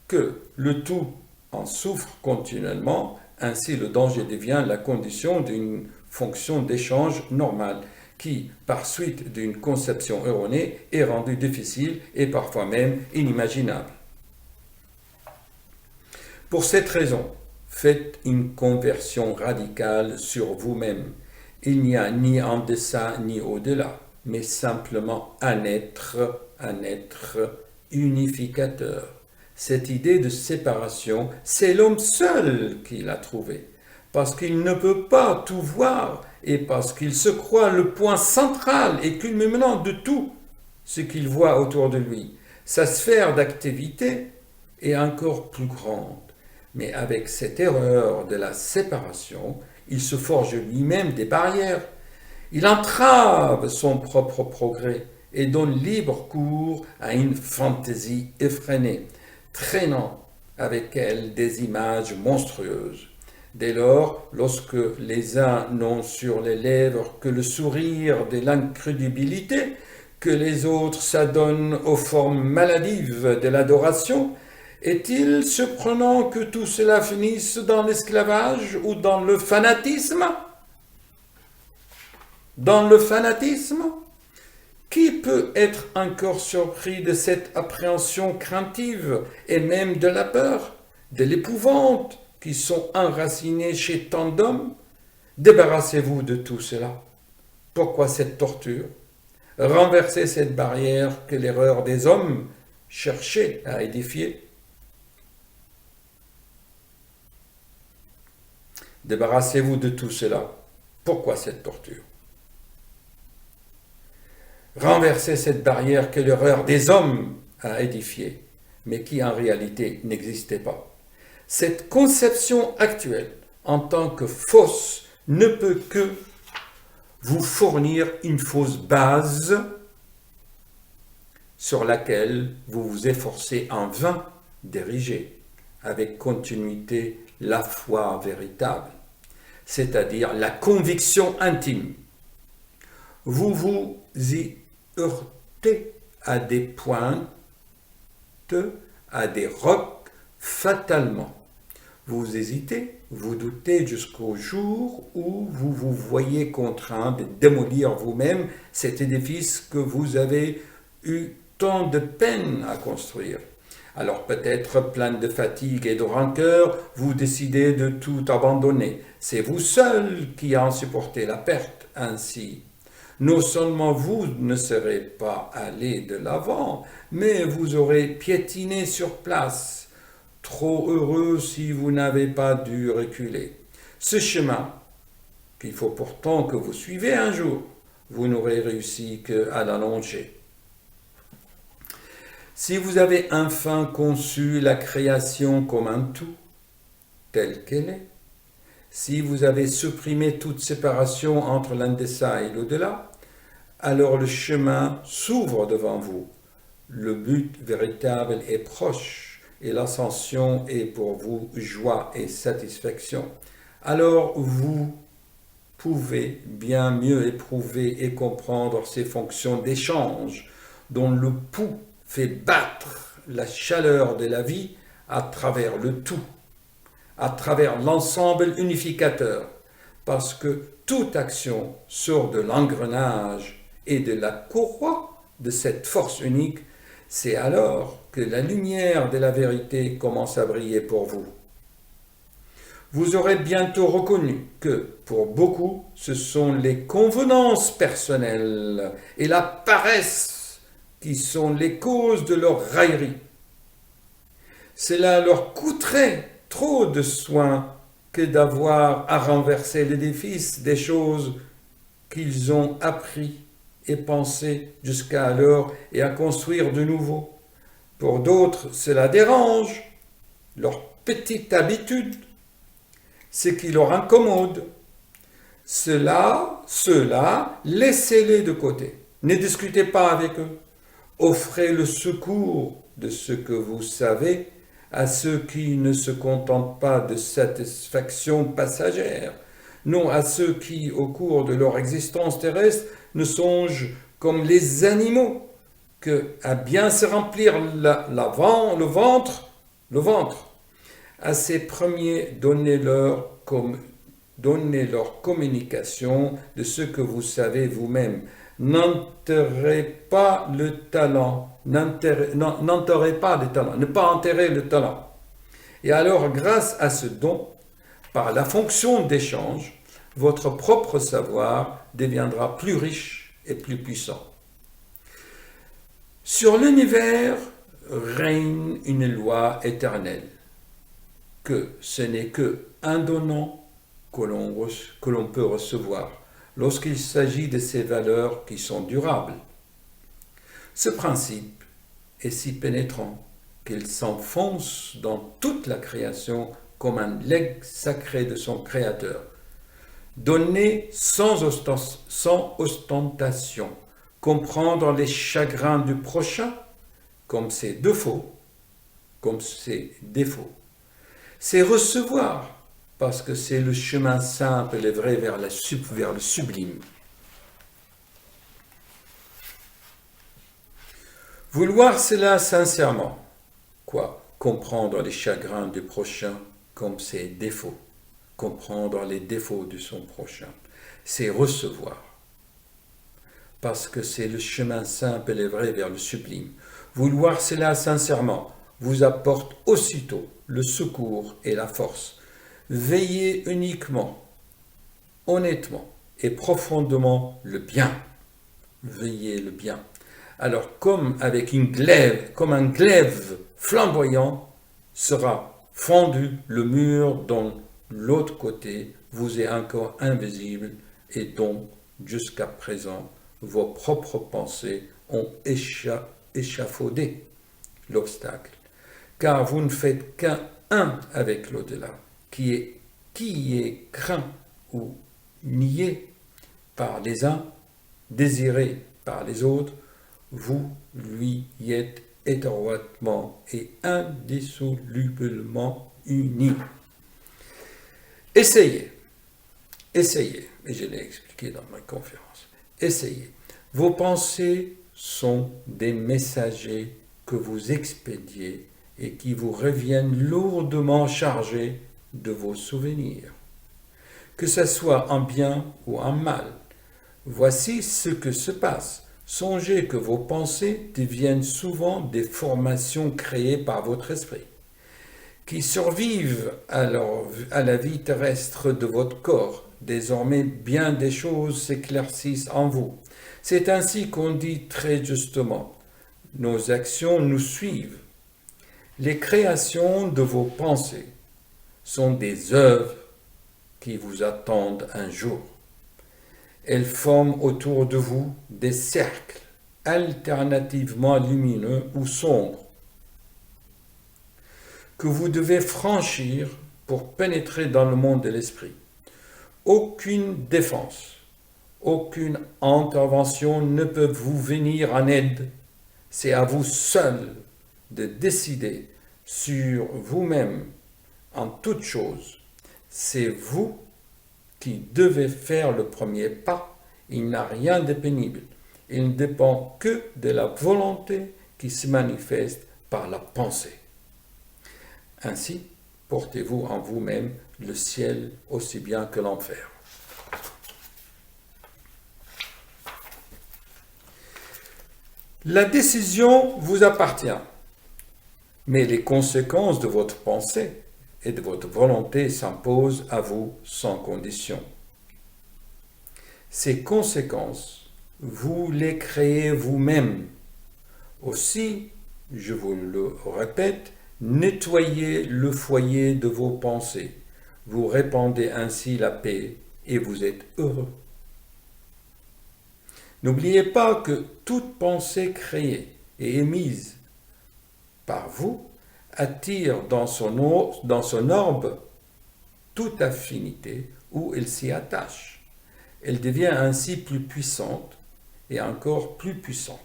que le tout en souffre continuellement. Ainsi le danger devient la condition d'une fonction d'échange normale qui, par suite d'une conception erronée, est rendue difficile et parfois même inimaginable. Pour cette raison, faites une conversion radicale sur vous-même. Il n'y a ni en deçà ni au-delà, mais simplement un être unificateur. Cette idée de séparation, c'est l'homme seul qui l'a trouvée, parce qu'il ne peut pas tout voir et parce qu'il se croit le point central et culminant de tout ce qu'il voit autour de lui. Sa sphère d'activité est encore plus grande, mais avec cette erreur de la séparation, il se forge lui-même des barrières. Il entrave son propre progrès et donne libre cours à une fantaisie effrénée, traînant avec elle des images monstrueuses. Dès lors, lorsque les uns n'ont sur les lèvres que le sourire de l'incrédulité, que les autres s'adonnent aux formes maladives de l'adoration, est-il surprenant que tout cela finisse dans l'esclavage ou dans le fanatisme? Dans le fanatisme? Qui peut être encore surpris de cette appréhension craintive et même de la peur, de l'épouvante qui sont enracinées chez tant d'hommes? Débarrassez-vous de tout cela. Pourquoi cette torture? Renversez cette barrière que l'erreur des hommes cherchait à édifier. Débarrassez-vous de tout cela. Pourquoi cette torture? Renverser cette barrière que l'erreur des hommes a édifiée, mais qui en réalité n'existait pas. Cette conception actuelle, en tant que fausse, ne peut que vous fournir une fausse base sur laquelle vous vous efforcez en vain d'ériger avec continuité la foi véritable, c'est-à-dire la conviction intime Vous vous y heurtez à des pointes, à des rocs, fatalement. Vous hésitez, vous doutez jusqu'au jour où vous vous voyez contraint de démolir vous-même cet édifice que vous avez eu tant de peine à construire. Alors peut-être plein de fatigue et de rancœur, vous décidez de tout abandonner. C'est vous seul qui en supportez la perte ainsi. Non seulement vous ne serez pas allé de l'avant, mais vous aurez piétiné sur place. Trop heureux si vous n'avez pas dû reculer. Ce chemin, qu'il faut pourtant que vous suivez un jour, vous n'aurez réussi qu'à l'allonger. Si vous avez enfin conçu la création comme un tout, telle qu'elle est, si vous avez supprimé toute séparation entre l'indécent et l'au-delà, alors le chemin s'ouvre devant vous. Le but véritable est proche et l'ascension est pour vous joie et satisfaction. Alors vous pouvez bien mieux éprouver et comprendre ces fonctions d'échange dont le pouls fait battre la chaleur de la vie à travers le tout, à travers l'ensemble unificateur, parce que toute action sort de l'engrenage et de la courroie de cette force unique. C'est alors que la lumière de la vérité commence à briller pour vous. Vous aurez bientôt reconnu que, pour beaucoup, ce sont les convenances personnelles et la paresse qui sont les causes de leur raillerie. Cela leur coûterait trop de soin que d'avoir à renverser l'édifice des choses qu'ils ont appris et pensé jusqu'à alors et à construire de nouveau. Pour d'autres, cela dérange, leur petite habitude, ce qui leur incommode. Ceux-là, laissez-les de côté. Ne discutez pas avec eux. Offrez le secours de ce que vous savez à ceux qui ne se contentent pas de satisfaction passagère, non à ceux qui, au cours de leur existence terrestre, ne songent comme les animaux que à bien se remplir le ventre. À ces premiers, donnez-leur communication de ce que vous savez vous-même. N'enterrez pas le talent, ne pas enterrer le talent. Et alors, grâce à ce don, par la fonction d'échange, votre propre savoir deviendra plus riche et plus puissant. Sur l'univers règne une loi éternelle, que ce n'est qu'un donnant que l'on peut recevoir lorsqu'il s'agit de ces valeurs qui sont durables. Ce principe est si pénétrant qu'il s'enfonce dans toute la création comme un legs sacré de son Créateur. Donner sans ostentation, comprendre les chagrins du prochain comme ses défauts, c'est recevoir, parce que c'est le chemin simple et vrai vers le sublime. Vouloir cela sincèrement, comprendre les chagrins du prochain comme ses défauts, comprendre les défauts de son prochain, c'est recevoir, parce que c'est le chemin simple et vrai vers le sublime. Vouloir cela sincèrement vous apporte aussitôt le secours et la force. Veillez uniquement, honnêtement et profondément le bien. Veillez le bien. Alors comme un glaive flamboyant sera fendu le mur dont l'autre côté vous est encore invisible et dont jusqu'à présent vos propres pensées ont échafaudé l'obstacle. Car vous ne faites qu'un avec l'au-delà, qui est craint ou nié par les uns, désiré par les autres, vous lui êtes étroitement et indissolublement unis. Essayez, et je l'ai expliqué dans ma conférence, Essayez. Vos pensées sont des messagers que vous expédiez et qui vous reviennent lourdement chargés de vos souvenirs. Que ce soit en bien ou en mal, voici ce que se passe. Songez que vos pensées deviennent souvent des formations créées par votre esprit, qui survivent à la vie terrestre de votre corps. Désormais, bien des choses s'éclaircissent en vous. C'est ainsi qu'on dit très justement, nos actions nous suivent. Les créations de vos pensées sont des œuvres qui vous attendent un jour. Elles forment autour de vous des cercles alternativement lumineux ou sombres que vous devez franchir pour pénétrer dans le monde de l'esprit. Aucune défense, aucune intervention ne peut vous venir en aide. C'est à vous seul de décider sur vous-même en toute chose. C'est vous qui devez faire le premier pas. Il n'y a rien de pénible. Il ne dépend que de la volonté qui se manifeste par la pensée. Ainsi, portez-vous en vous-même le ciel aussi bien que l'enfer. La décision vous appartient, mais les conséquences de votre pensée et de votre volonté s'imposent à vous sans condition. Ces conséquences, vous les créez vous-même. Aussi, je vous le répète, nettoyez le foyer de vos pensées. Vous répandez ainsi la paix et vous êtes heureux. N'oubliez pas que toute pensée créée et émise par vous attire dans son orbe toute affinité où elle s'y attache. Elle devient ainsi plus puissante et encore plus puissante.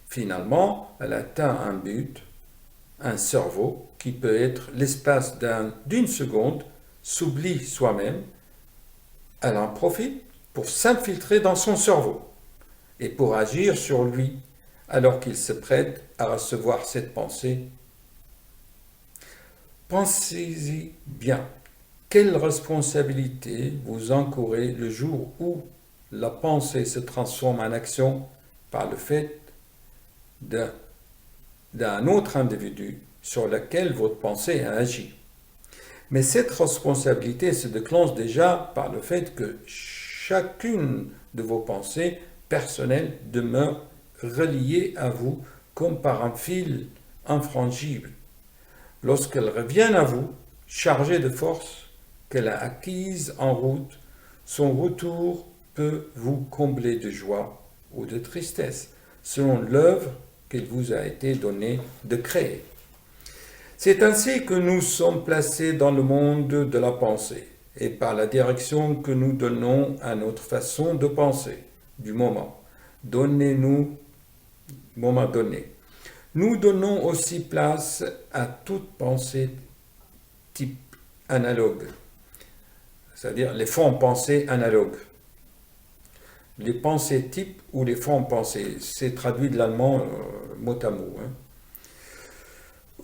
Finalement, elle atteint un but, un cerveau qui peut être l'espace d'une seconde, s'oublie soi-même, elle en profite pour s'infiltrer dans son cerveau et pour agir sur lui alors qu'il se prête à recevoir cette pensée. Pensez-y bien, quelle responsabilité vous encourez le jour où la pensée se transforme en action par le fait d'un autre individu sur lequel votre pensée a agi. Mais cette responsabilité se déclenche déjà par le fait que chacune de vos pensées personnelles demeure reliée à vous comme par un fil infrangible. Lorsqu'elles reviennent à vous, chargées de force qu'elle a acquise en route, son retour peut vous combler de joie ou de tristesse, selon l'œuvre qu'il vous a été donné de créer. C'est ainsi que nous sommes placés dans le monde de la pensée, et par la direction que nous donnons à notre façon de penser, du moment donné. Nous donnons aussi place à toute pensée type analogue, c'est-à-dire les formes pensées analogues. Les pensées types ou les formes pensées, c'est traduit de l'allemand mot à mot.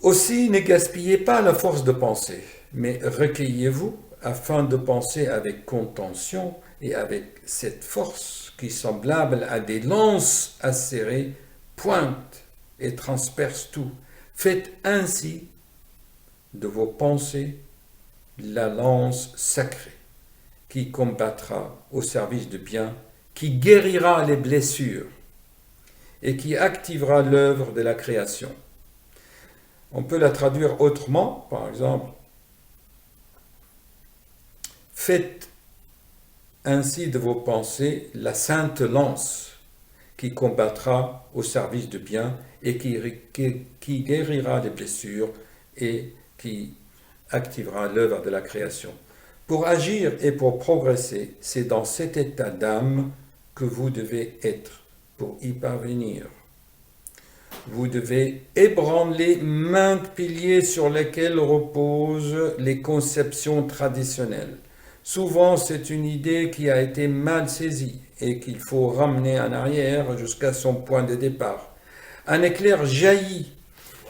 Aussi, ne gaspillez pas la force de penser, mais recueillez-vous afin de penser avec contention et avec cette force qui, semblable à des lances acérées, pointe et transperce tout. Faites ainsi de vos pensées la lance sacrée qui combattra au service du bien, qui guérira les blessures et qui activera l'œuvre de la création. On peut la traduire autrement, par exemple, faites ainsi de vos pensées la sainte lance qui combattra au service du bien et qui guérira les blessures et qui activera l'œuvre de la création. Pour agir et pour progresser, c'est dans cet état d'âme que vous devez être pour y parvenir. Vous devez ébranler maintes piliers sur lesquels reposent les conceptions traditionnelles. Souvent, c'est une idée qui a été mal saisie et qu'il faut ramener en arrière jusqu'à son point de départ. Un éclair jaillit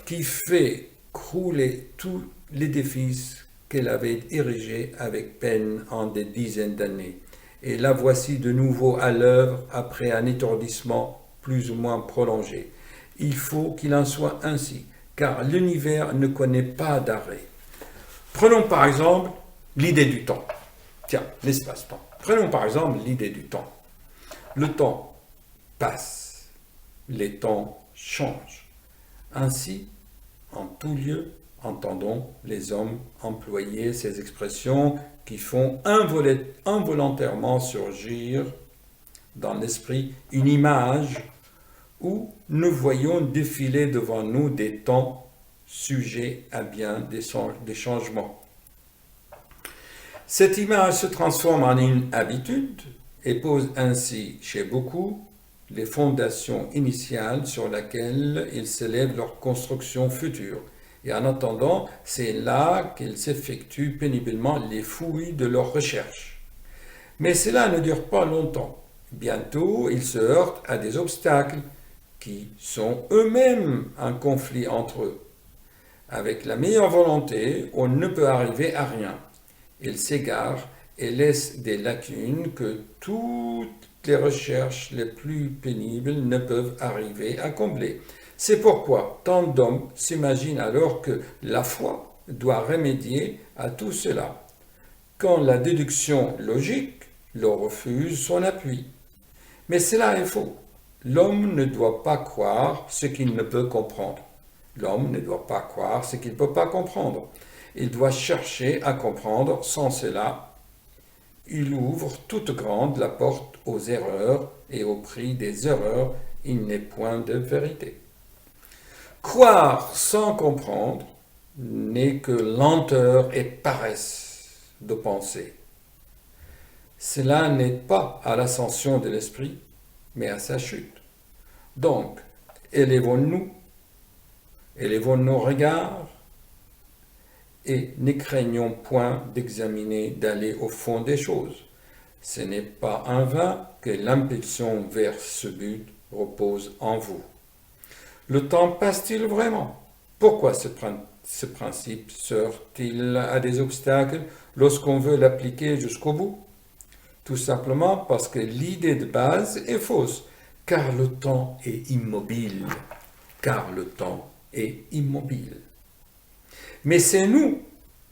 qui fait crouler tout l'édifice qu'elle avait érigé avec peine en des dizaines d'années. Et la voici de nouveau à l'œuvre après un étourdissement plus ou moins prolongé. Il faut qu'il en soit ainsi, car l'univers ne connaît pas d'arrêt. Prenons par exemple l'idée du temps. Tiens, l'espace-temps. Prenons par exemple l'idée du temps. Le temps passe, les temps changent. Ainsi, en tout lieu, entendons les hommes employer ces expressions qui font involontairement surgir dans l'esprit une image où nous voyons défiler devant nous des temps sujets à bien des changements. Cette image se transforme en une habitude et pose ainsi chez beaucoup les fondations initiales sur lesquelles ils s'élèvent leur construction future. Et en attendant, c'est là qu'ils s'effectuent péniblement les fouilles de leurs recherches. Mais cela ne dure pas longtemps. Bientôt, ils se heurtent à des obstacles qui sont eux-mêmes un conflit entre eux. Avec la meilleure volonté, on ne peut arriver à rien. Ils s'égarent et laissent des lacunes que toutes les recherches les plus pénibles ne peuvent arriver à combler. C'est pourquoi tant d'hommes s'imaginent alors que la foi doit remédier à tout cela, quand la déduction logique leur refuse son appui. Mais cela est faux. L'homme ne doit pas croire ce qu'il ne peut comprendre. L'homme ne doit pas croire ce qu'il ne peut pas comprendre. Il doit chercher à comprendre. Sans cela, il ouvre toute grande la porte aux erreurs, et au prix des erreurs, il n'est point de vérité. Croire sans comprendre n'est que lenteur et paresse de penser. Cela n'est pas à l'ascension de l'esprit, mais à sa chute. Donc, élevons nos regards et ne craignons point d'examiner, d'aller au fond des choses. Ce n'est pas en vain que l'impulsion vers ce but repose en vous. Le temps passe-t-il vraiment? Pourquoi ce principe se heurte-t-il à des obstacles lorsqu'on veut l'appliquer jusqu'au bout? Tout simplement parce que l'idée de base est fausse, car le temps est immobile. Car le temps est immobile. Mais c'est nous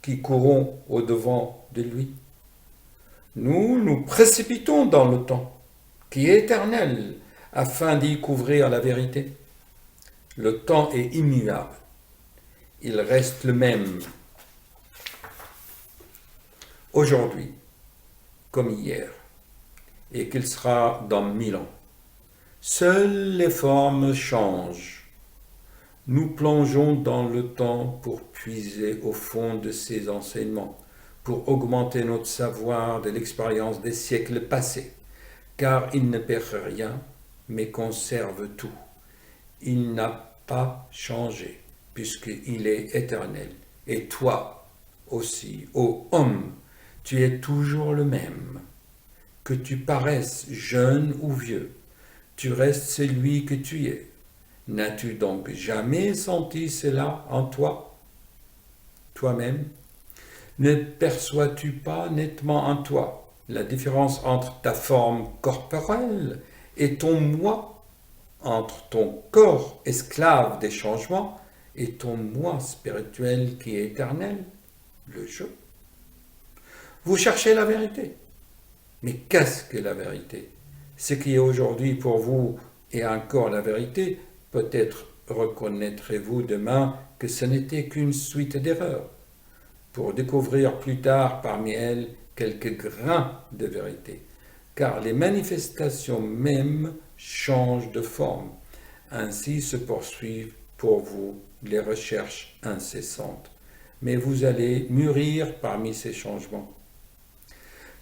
qui courons au-devant de lui. Nous nous précipitons dans le temps, qui est éternel, afin d'y couvrir la vérité. Le temps est immuable. Il reste le même aujourd'hui comme hier, et qu'il sera dans 1000 ans. Seules les formes changent. Nous plongeons dans le temps pour puiser au fond de ses enseignements, pour augmenter notre savoir de l'expérience des siècles passés, car il ne perd rien, mais conserve tout. Il n'a pas changé, puisqu'il est éternel. Et toi aussi, ô homme, tu es toujours le même. Que tu paraisses jeune ou vieux, tu restes celui que tu es. N'as-tu donc jamais senti cela en toi, toi-même? Ne perçois-tu pas nettement en toi la différence entre ta forme corporelle et ton moi, entre ton corps esclave des changements et ton moi spirituel qui est éternel, le je? Vous cherchez la vérité. Mais qu'est-ce que la vérité? Ce qui est aujourd'hui pour vous est encore la vérité. Peut-être reconnaîtrez-vous demain que ce n'était qu'une suite d'erreurs, pour découvrir plus tard parmi elles quelques grains de vérité, car les manifestations mêmes changent de forme. Ainsi se poursuivent pour vous les recherches incessantes, mais vous allez mûrir parmi ces changements.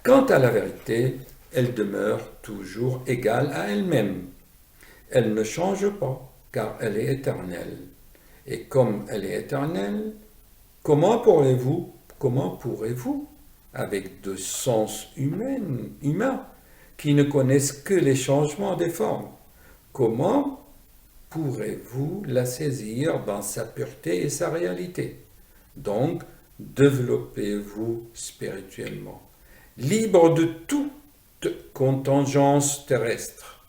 Quant à la vérité, elle demeure toujours égale à elle-même. Elle ne change pas, car elle est éternelle. Et comme elle est éternelle, comment pourrez-vous, avec de sens humain, qui ne connaissent que les changements des formes. Comment pourrez-vous la saisir dans sa pureté et sa réalité? Donc, développez-vous spirituellement, libre de toute contingence terrestre.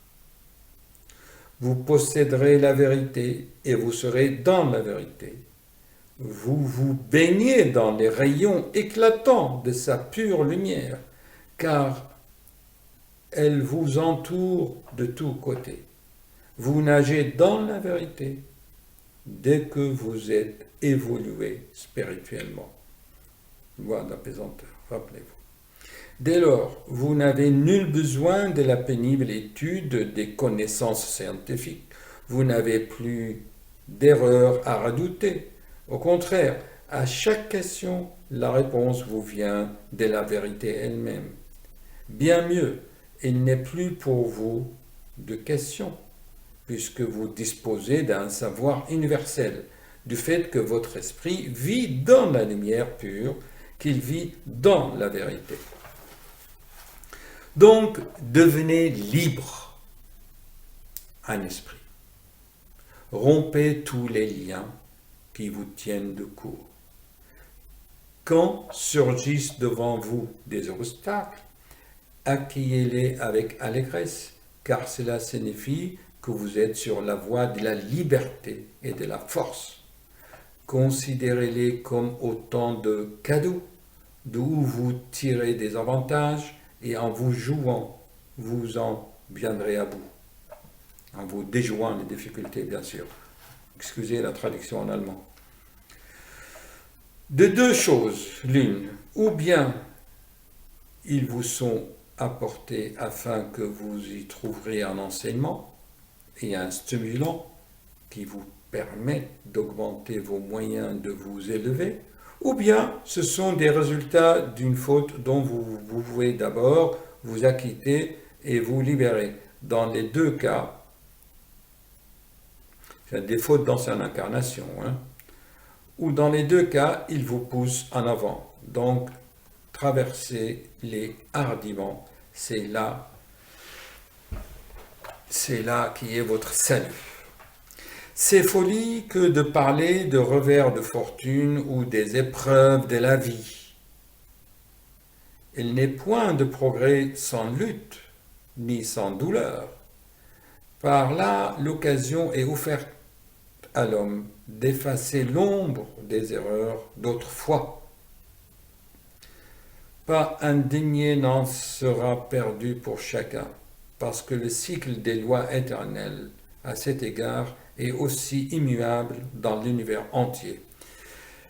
Vous posséderez la vérité et vous serez dans la vérité. Vous vous baignez dans les rayons éclatants de sa pure lumière, car elle vous entoure de tous côtés. Vous nagez dans la vérité dès que vous êtes évolué spirituellement. Loi d'apesanteur, rappelez-vous. Dès lors, vous n'avez nul besoin de la pénible étude des connaissances scientifiques. Vous n'avez plus d'erreurs à redouter. Au contraire, à chaque question, la réponse vous vient de la vérité elle-même. Bien mieux, il n'est plus pour vous de questions, puisque vous disposez d'un savoir universel, du fait que votre esprit vit dans la lumière pure, qu'il vit dans la vérité. Donc, devenez libre en esprit. Rompez tous les liens qui vous tiennent de court. Quand surgissent devant vous des obstacles, accueillez-les avec allégresse, car cela signifie que vous êtes sur la voie de la liberté et de la force. Considérez-les comme autant de cadeaux, d'où vous tirez des avantages, et en vous jouant, vous en viendrez à bout. En vous déjouant les difficultés, bien sûr. Excusez la traduction en allemand. De deux choses, l'une, ou bien ils vous sont apportés afin que vous y trouverez un enseignement et un stimulant qui vous permet d'augmenter vos moyens de vous élever, ou bien ce sont des résultats d'une faute dont vous pouvez d'abord vous acquitter et vous libérer. Dans les deux cas, c'est des fautes d'ancienne incarnation, ou dans les deux cas, ils vous poussent en avant. Donc, traversez-les hardiment. C'est là qui est votre salut. C'est folie que de parler de revers de fortune ou des épreuves de la vie. Il n'est point de progrès sans lutte, ni sans douleur. Par là, l'occasion est offerte à l'homme d'effacer l'ombre des erreurs d'autrefois. Pas un denier n'en sera perdu pour chacun, parce que le cycle des lois éternelles, à cet égard, est aussi immuable dans l'univers entier.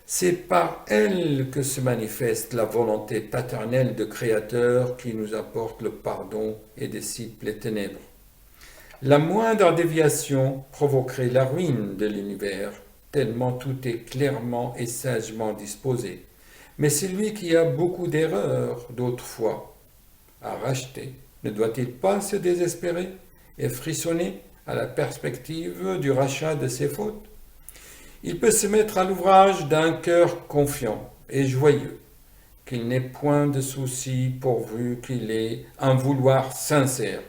C'est par elle que se manifeste la volonté paternelle de Créateur qui nous apporte le pardon et dissipe les ténèbres. La moindre déviation provoquerait la ruine de l'univers, tellement tout est clairement et sagement disposé. Mais celui qui a beaucoup d'erreurs d'autrefois à racheter, ne doit-il pas se désespérer et frissonner à la perspective du rachat de ses fautes? Il peut se mettre à l'ouvrage d'un cœur confiant et joyeux, qu'il n'ait point de souci pourvu qu'il ait un vouloir sincère,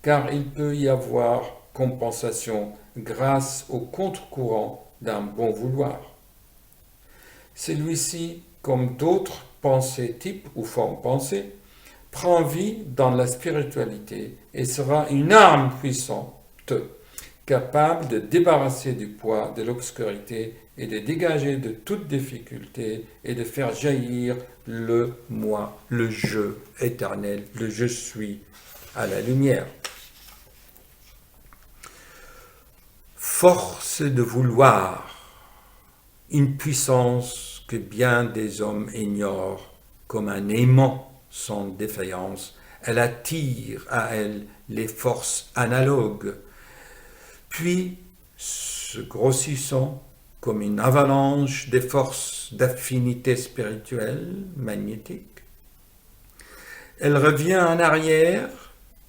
car il peut y avoir compensation grâce au contre-courant d'un bon vouloir. Celui-ci, comme d'autres pensées types ou formes pensées, prend vie dans la spiritualité et sera une arme puissante, capable de débarrasser du poids de l'obscurité et de dégager de toute difficulté et de faire jaillir le moi, le je éternel, le je suis à la lumière. Force de vouloir, une puissance que bien des hommes ignorent comme un aimant sans défaillance. Elle attire à elle les forces analogues, puis, se grossissant comme une avalanche des forces d'affinité spirituelle, magnétique, elle revient en arrière,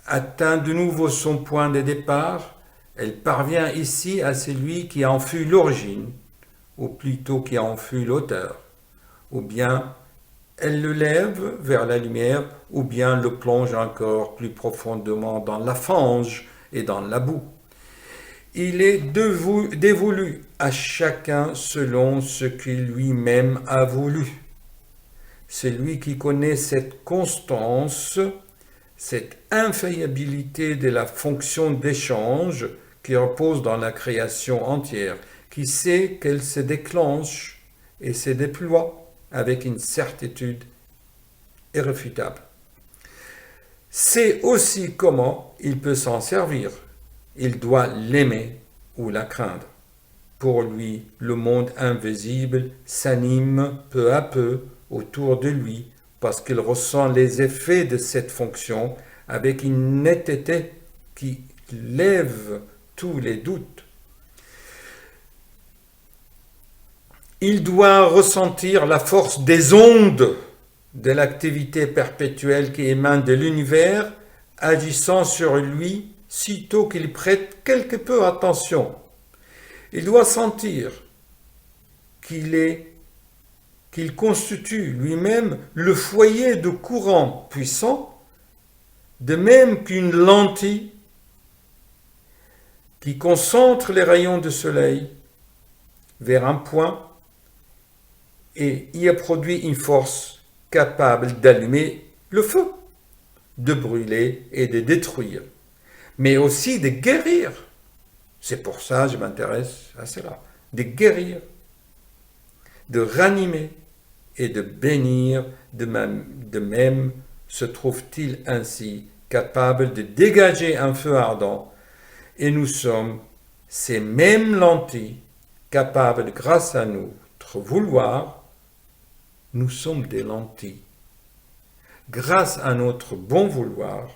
atteint de nouveau son point de départ, elle parvient ici à celui qui en fut l'origine, ou plutôt qui en fut l'auteur, ou bien elle le lève vers la lumière ou bien le plonge encore plus profondément dans la fange et dans la boue. Il est dévolu à chacun selon ce qu'il lui-même a voulu. Celui qui connaît cette constance, cette infaillibilité de la fonction d'échange qui repose dans la création entière, qui sait qu'elle se déclenche et se déploie avec une certitude irréfutable. C'est aussi comment il peut s'en servir. Il doit l'aimer ou la craindre. Pour lui, le monde invisible s'anime peu à peu autour de lui parce qu'il ressent les effets de cette fonction avec une netteté qui lève tous les doutes. Il doit ressentir la force des ondes de l'activité perpétuelle qui émane de l'univers, agissant sur lui sitôt qu'il prête quelque peu attention. Il doit sentir qu'il constitue lui-même le foyer de courant puissant, de même qu'une lentille qui concentre les rayons du soleil vers un point et y a produit une force capable d'allumer le feu, de brûler et de détruire, mais aussi de guérir. C'est pour ça que je m'intéresse à cela, de guérir, de ranimer et de bénir. De même se trouve-t-il ainsi capable de dégager un feu ardent, et nous sommes ces mêmes lentilles capables, grâce à notre vouloir, nous sommes des lentilles. Grâce à notre bon vouloir,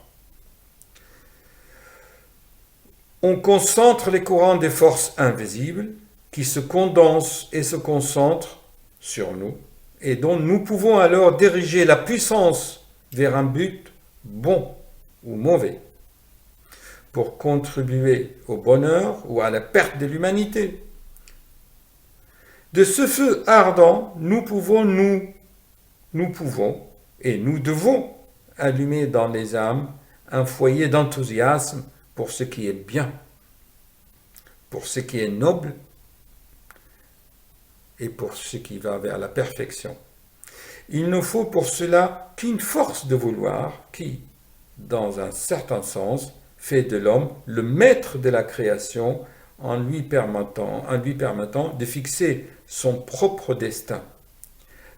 on concentre les courants des forces invisibles qui se condensent et se concentrent sur nous et dont nous pouvons alors diriger la puissance vers un but bon ou mauvais pour contribuer au bonheur ou à la perte de l'humanité. De ce feu ardent, nous pouvons et nous devons allumer dans les âmes un foyer d'enthousiasme pour ce qui est bien, pour ce qui est noble et pour ce qui va vers la perfection. Il ne faut pour cela qu'une force de vouloir qui, dans un certain sens, fait de l'homme le maître de la création en lui permettant de fixer son propre destin.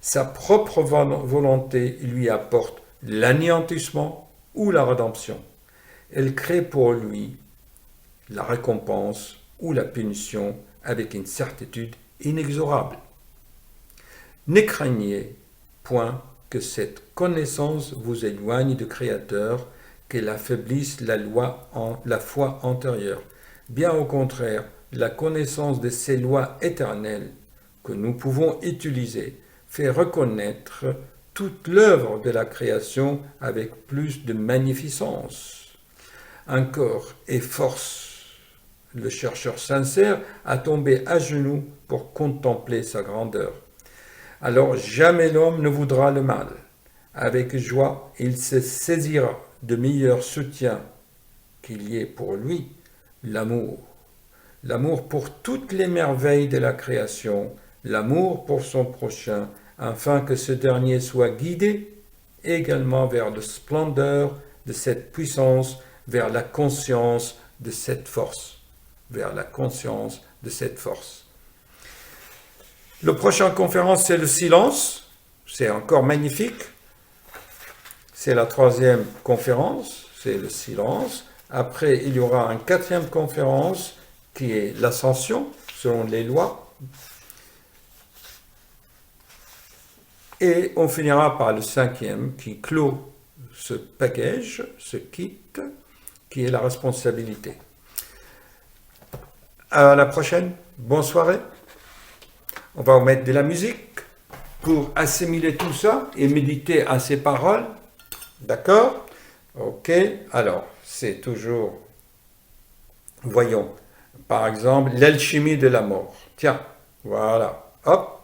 Sa propre volonté lui apporte l'anéantissement ou la rédemption. Elle crée pour lui la récompense ou la punition avec une certitude inexorable. Ne craignez point que cette connaissance vous éloigne du Créateur, qu'elle affaiblisse la foi antérieure. Bien au contraire, la connaissance de ces lois éternelles que nous pouvons utiliser fait reconnaître toute l'œuvre de la création avec plus de magnificence. Encore et force le chercheur sincère à tomber à genoux pour contempler sa grandeur. Alors jamais l'homme ne voudra le mal. Avec joie, il se saisira de meilleurs soutiens qu'il y ait pour lui, l'amour. L'amour pour toutes les merveilles de la création, l'amour pour son prochain, afin que ce dernier soit guidé également vers la splendeur de cette puissance, vers la conscience de cette force. Vers la conscience de cette force. La prochaine conférence, c'est le silence. C'est encore magnifique. C'est la 3e conférence, c'est le silence. Après, il y aura une 4e conférence qui est l'ascension, selon les lois. Et on finira par le 5e qui clôt ce package, ce kit, qui est la responsabilité. À la prochaine, bonne soirée. On va mettre de la musique pour assimiler tout ça et méditer à ces paroles. D'accord? Ok, alors, c'est toujours, voyons, par exemple, l'alchimie de la mort. Tiens, voilà, hop.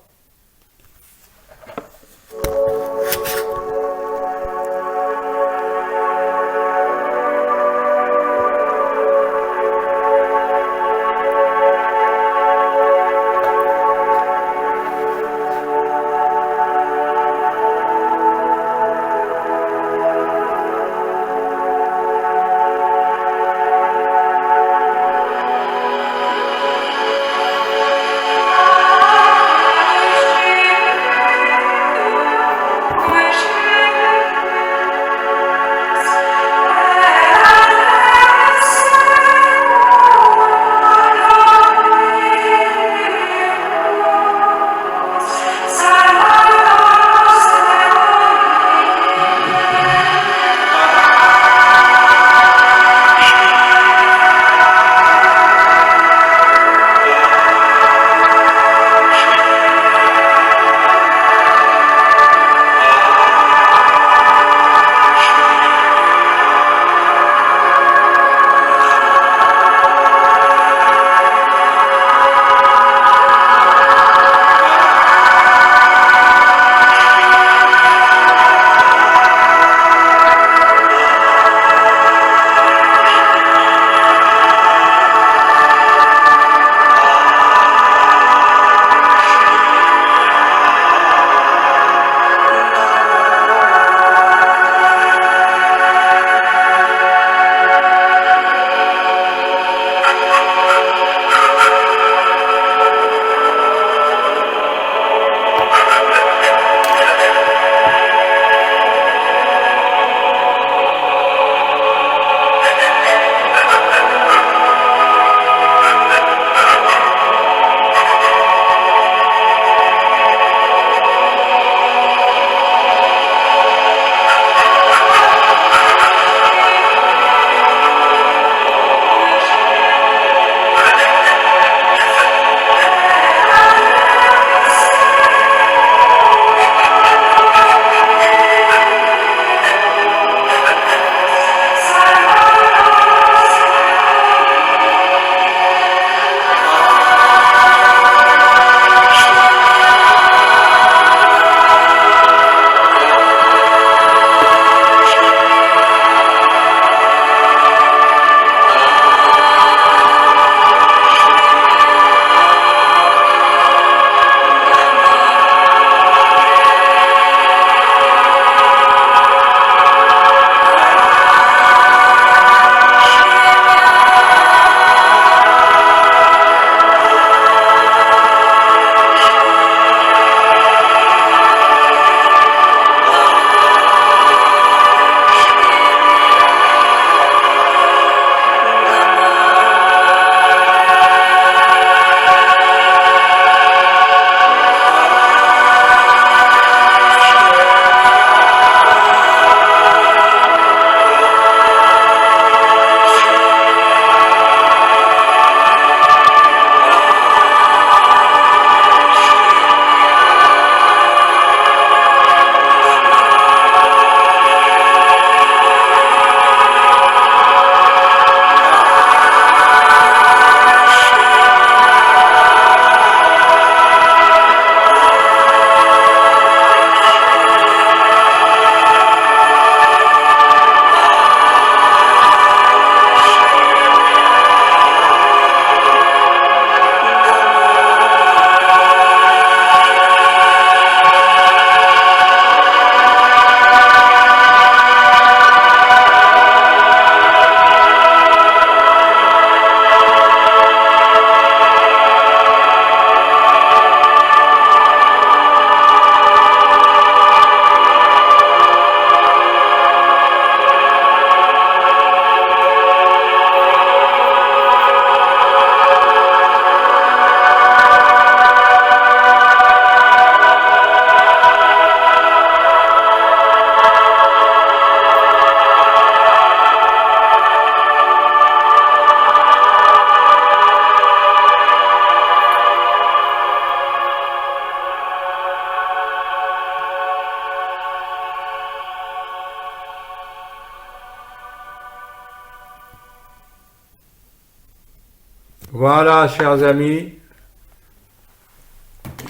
Voilà, chers amis,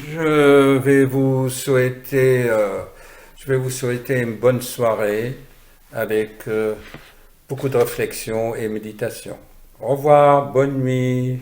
je vais vous souhaiter une bonne soirée avec beaucoup de réflexion et méditation. Au revoir, bonne nuit.